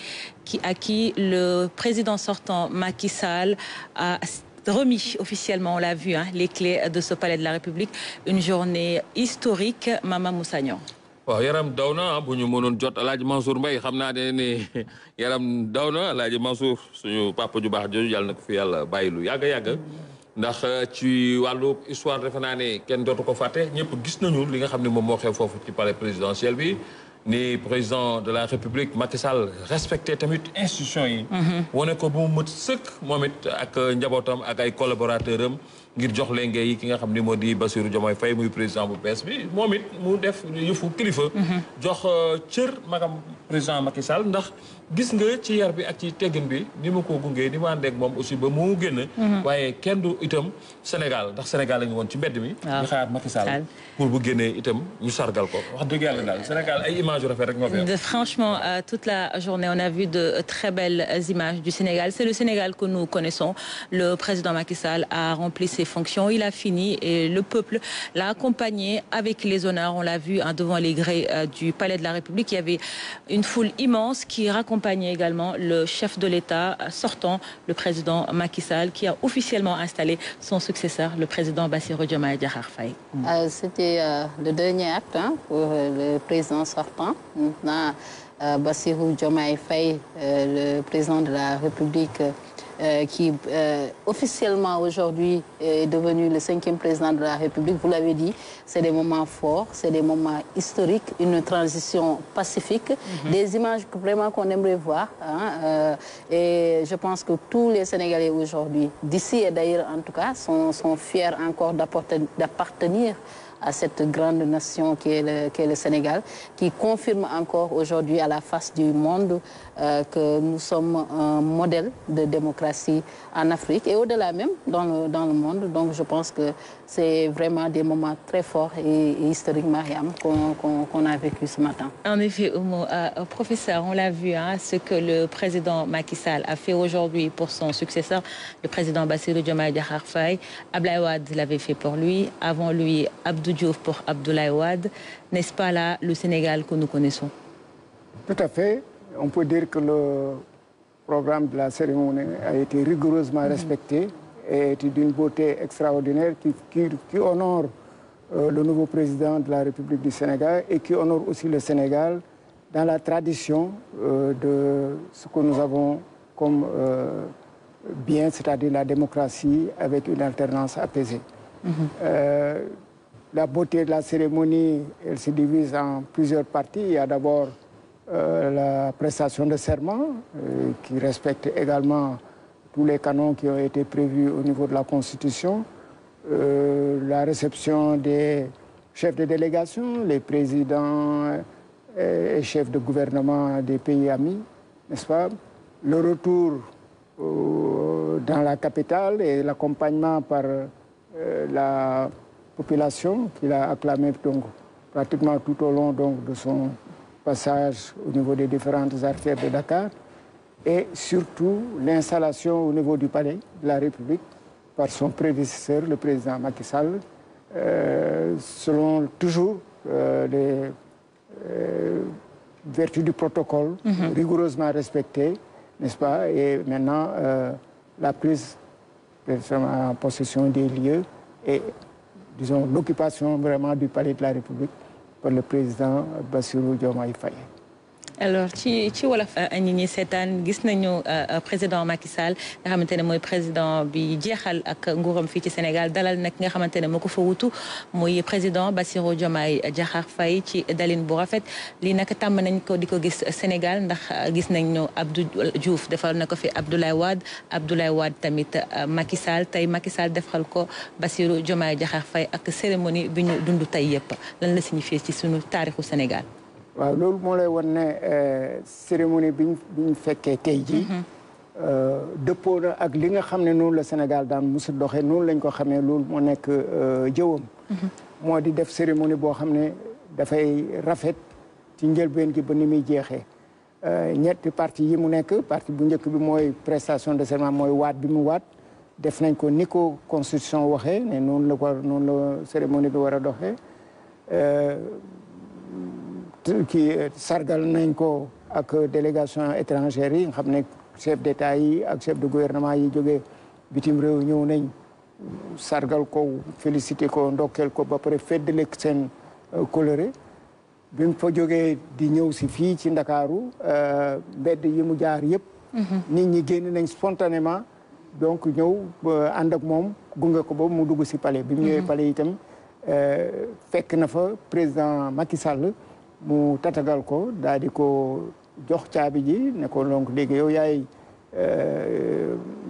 à qui le président sortant Macky Sall a remis officiellement, on l'a vu, hein, les clés de ce palais de la République. Une journée historique, Mama Moussa Niang. waaw yaram daw na bu ñu mënoon jot Alaaji Mansour Mbaye xam naa ne yaram daw na Alaaji Mansour suñu papa ju baax jooju yàlla na ko fi yàlla bàyyi lu yàgg ndax ci wàllu histoire defe naa ne kenn dootu ko fàtte ñëpp gis nañu li nga xam ne moom moo xew foofu ci palais présidentiel bi ni président de la République Macky Sall respecté tamit institution yi. wane ko bu mu mët sëkk moom it ak njabootam ak ay collaborateurs am ngir jox lenge yi ki nga xam ni moo di Bassirou Diomaye Faye muy président bu bees bi moom it mu def yëfu kilifa. jox cër magam président Macky Sall ndax gis nga ci yar bi ak ci teggin bi ni ma ko gungee ni ma ànd ak moom aussi ba mu génn. waaye kenn du itam Sénégal ndax Sénégal la ñu woon ci mbedd mi. waaw ñu xaar Macky Sall pour bu génnee itam ñu sargal ko wax dëgg yàlla daal Sénégal ay images yu rafet rek ñoo fi. Franchement, toute la journée, on a vu de très belles images du Sénégal. C'est le Sénégal que nous connaissons. Le président Macky Sall a rempli ses fonctions. Il a fini et le peuple l'a accompagné avec les honneurs. On l'a vu devant les grilles du Palais de la République. Il y avait une foule immense qui raccompagnait également le chef de l'État sortant, le président Macky Sall, qui a officiellement installé son successeur, le président Bassirou Diomaye Diakhar Faye. C'était le dernier acte pour le président sortant. Maintenant, Bassirou Diomaye Faye, le président de la République, qui officiellement aujourd'hui est devenu le 5e président de la République. Vous l'avez dit, c'est des moments forts, c'est des moments historiques, une transition pacifique, des images vraiment qu'on aimerait voir. Hein, et je pense que tous les Sénégalais aujourd'hui, d'ici et d'ailleurs en tout cas, sont fiers encore d'appartenir à cette grande nation qui est le Sénégal, qui confirme encore aujourd'hui à la face du monde que nous sommes un modèle de démocratie en Afrique et au-delà même dans le monde. Donc je pense que c'est vraiment des moments très forts et historiques, Mariam, qu'on a vécu ce matin. En effet, Oumou, professeur, on l'a vu, hein, ce que le président Macky Sall a fait aujourd'hui pour son successeur, le président Bassirou Diomaye Diakhar Faye. Abdoulaye Wade l'avait fait pour lui, avant lui Abdou Diouf pour Abdoulaye Wade. N'est-ce pas là le Sénégal que nous connaissons? Tout à fait. On peut dire que le programme de la cérémonie a été rigoureusement respecté et est d'une beauté extraordinaire qui honore le nouveau président de la République du Sénégal et qui honore aussi le Sénégal dans la tradition de ce que nous avons comme bien, c'est-à-dire la démocratie avec une alternance apaisée. La beauté de la cérémonie, elle se divise en plusieurs parties. Il y a d'abord la prestation de serment qui respecte également tous les canons qui ont été prévus au niveau de la Constitution, la réception des chefs de délégation, les présidents et chefs de gouvernement des pays amis, n'est-ce pas? Le retour dans la capitale et l'accompagnement par la population qui l'a acclamé donc, pratiquement tout au long donc, de son passage au niveau des différentes artères de Dakar et surtout l'installation au niveau du palais de la République par son prédécesseur, le président Macky Sall, selon toujours les vertus du protocole, rigoureusement respectées, n'est-ce pas? Et maintenant, la prise en possession des lieux et, disons, l'occupation vraiment du palais de la République par le président Bassirou Diomaye Faye. Alors ci wolof ñi ñi seetaan gis nañu président Macky Sall nga xamante ne mooy président bi jeexal ak nguuram fii ci Sénégal dalal nag nga xamante ne moo ko fa wutu muy président Bassirou Diomaye Diakhar Faye ci dalin bu rafet lii nag tàmm nañ ko di ko gis Sénégal ndax gis nañu Abdou Diouf defal na ko fi Abdoulaye Wade tamit Macky Sall tey Macky Sall defal ko Bassirou Diomaye Diakhar Faye ak cérémonie bi ñu dund tey yëpp lan la signifié ci sunu taarixu Sénégal. waaw loolu moo lay wan ne cérémonie bi ñu fekkee tey jii dëppoo na ak li nga xam ne noonu la Sénégal daan musu doxee noonu lañ ko xamee loolu moo nekk jëwam moo di def cérémonie boo xam ne dafay rafet ci njëlbeen gi ba ni muy jeexee ñetti parti yi mu nekk parti bu njëkk bi mooy prestation de serment mooy waat bi mu waat def nañ ko ni ko constitution waxee ne noonu la cérémonie bi war a doxee kii sargal nañ ko ak délégation étrangère yi nga xam ne chef d'état yi ak chef de gouvernement yi jógee bitim réew ñëw nañ sargal ko félicité ko ndokkeel ko ba pare feddale seen coloré bi mu fa jógee di ñëw si fii ci Ndakaaru mbedd yi mu jaar yëpp nit ñi génn nañ spontanément donc ñëw ànd ak moom gunge ko ba mu dugg si palais bi mu ñëwee palais itam fekk na fa président Macky Sall mu tatagal ko daal di ko jox caabi ji ne ko donc léegi yow yaay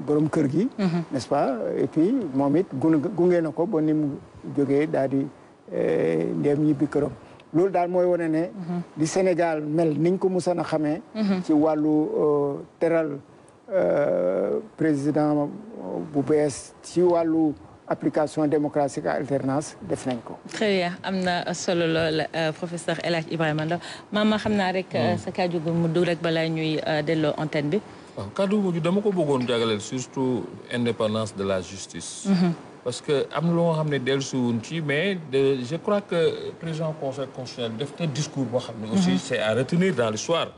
borom kër gi n'est-ce pas et puis moom it gunge na ko ba ni mu jógee daal di ndeem ñibbi këram loolu daal mooy wane ne li Sénégal mel niñ ko musan a xamee ci wàllu teral président bu bees ci wàllu application démocratique à alternance def nañ ko. très bien am na solo lool professeur El Hadj Ibrahima Ndaw maama xam naa rek sa kàddu gu mujj rek balaa ñuy delloo antenne bi. waaw kàddu gu mujj dama ko bëggoon jagleel surtout indépendance de la justice. parce que am na loo xam ne dellusiwuñ ci mais je crois que président conseil constitutionnel def na discours boo xam ne aussi c'est à retenir dans l'histoire.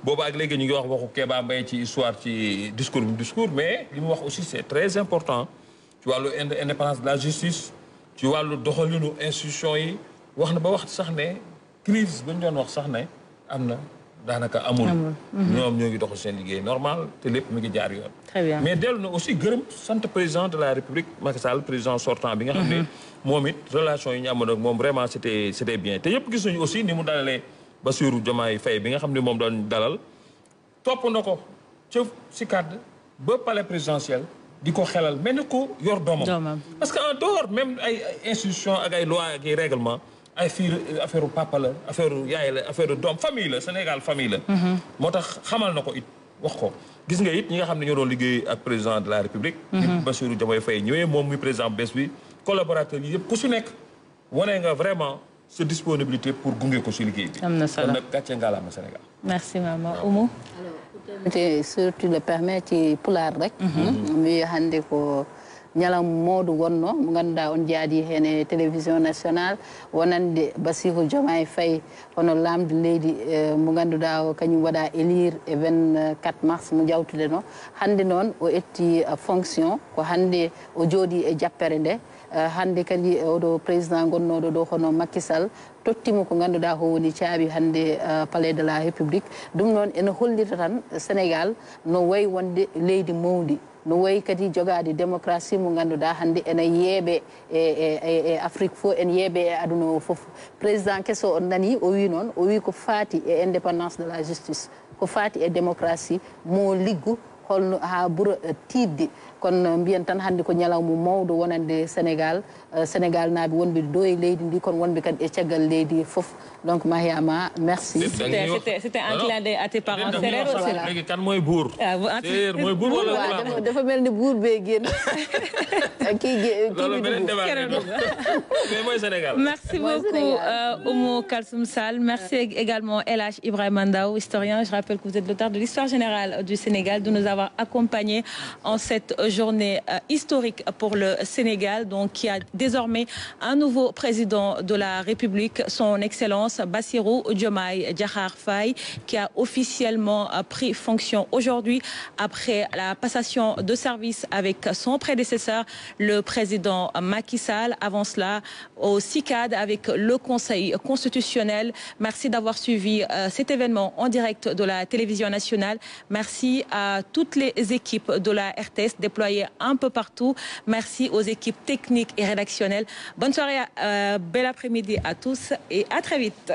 boobu ak léegi ñu ngi wax waxu Kéba Mbaye ci histoire ci discours mais li mu wax aussi c'est très important. ci wàllu indépendance de la justice ci wàllu doxalinu institution yi wax na ba wax sax ne crise ba ñu doon wax sax ne am na daanaka amul. ñoom ñoo ngi doxal seen liggéey normal te lépp mi ngi jaar yoon. Très bien. mais dellu na aussi gërëm sant président de la République Macky Sall président sortant bi nga xam ne moom it relation yi ñu amoon ak moom vraiment c'était bien te yëpp gis nañu aussi ni mu dalalee Bassirou Diomaye Faye bi nga xam ne moom doon dalal topp na ko ca si cadre ba palais présidentiel di ko xelal mel ni ko yor doomam parce que en dehors même ay institution ak ay loi ak ay règlement ay fii affaire papa la affaire yaay la affaire doom famille la Sénégal famille la moo tax xamal na ko it wax ko gis nga it ñi nga xam ne ñoo doon liggéey ak président de la République di Bassirou Diomaye Faye ñëwee moom muy président bés bi collaborateurs yi yëpp ku si nekk wane nga vraiment sa disponibilité pour gunge ko si liggéey bi am na solo kon nag gàcce ngalaama Sénégal merci maman Oumou surtout le permet ci pulaar rek mi hande ko ñalam modu wonno mo ganduɗa on jaadi hen télévision nationale wonande Bassirou Diomaye Faye hono lamde leydi mo ganduɗa o kañum waɗa élire e 24 mars mo jawtude no hande noon o etti fonction ko hande o jooɗi e jappere nde hande kadi oɗo président gonnoɗo ɗo hono Macky Sall tottimo ko ganduɗa ko woni caabi hande palais de la République ɗum noon ene hollita tan Sénégal no wayi wonde leydi mawdi no wayi kadi jogade démocratie mo ganduɗa hande ene yeeɓe e Afrique fof en yeeɓe e aduna o foof président kesso on nani o wi noon o wi ko faati e indépendance de la justice ko faati e démocratie mo liggu holno ha ɓuura tidde kono mbiyen tan hande ko ñalawma mawɗo wonande Sénégal Sénégal naaɓe wonɓe ɗo e leydi ndi kono wonɓe kadi e caggal leydi foof donc Mariama merci c'était un clin d'œil à tes parents sérère aussi là léegi kan mooy buur séeréer mooy buur wala dafa mel ni buur bee génn loolu beneen débat mais mooy Sénégal merci beaucoup Oumou Kalsoum Sall merci également El Hadj Ibrahima Ndao historien je rappelle que vous êtes l'auteur de l'histoire générale du Sénégal de nous avoir accompagnés en cette journée historique pour le Sénégal donc qui a désormais un nouveau président de la République son excellence Bassirou Diomaye Diakhar Faye qui a officiellement pris fonction aujourd'hui après la passation de service avec son prédécesseur le président Macky Sall avant cela au CICAD avec le Conseil constitutionnel. Merci d'avoir suivi cet événement en direct de la télévision nationale. Merci à toutes les équipes de la RTS déployées un peu partout. Merci aux équipes techniques et rédactionnelles. Bonne soirée, bel après-midi à tous et à très vite.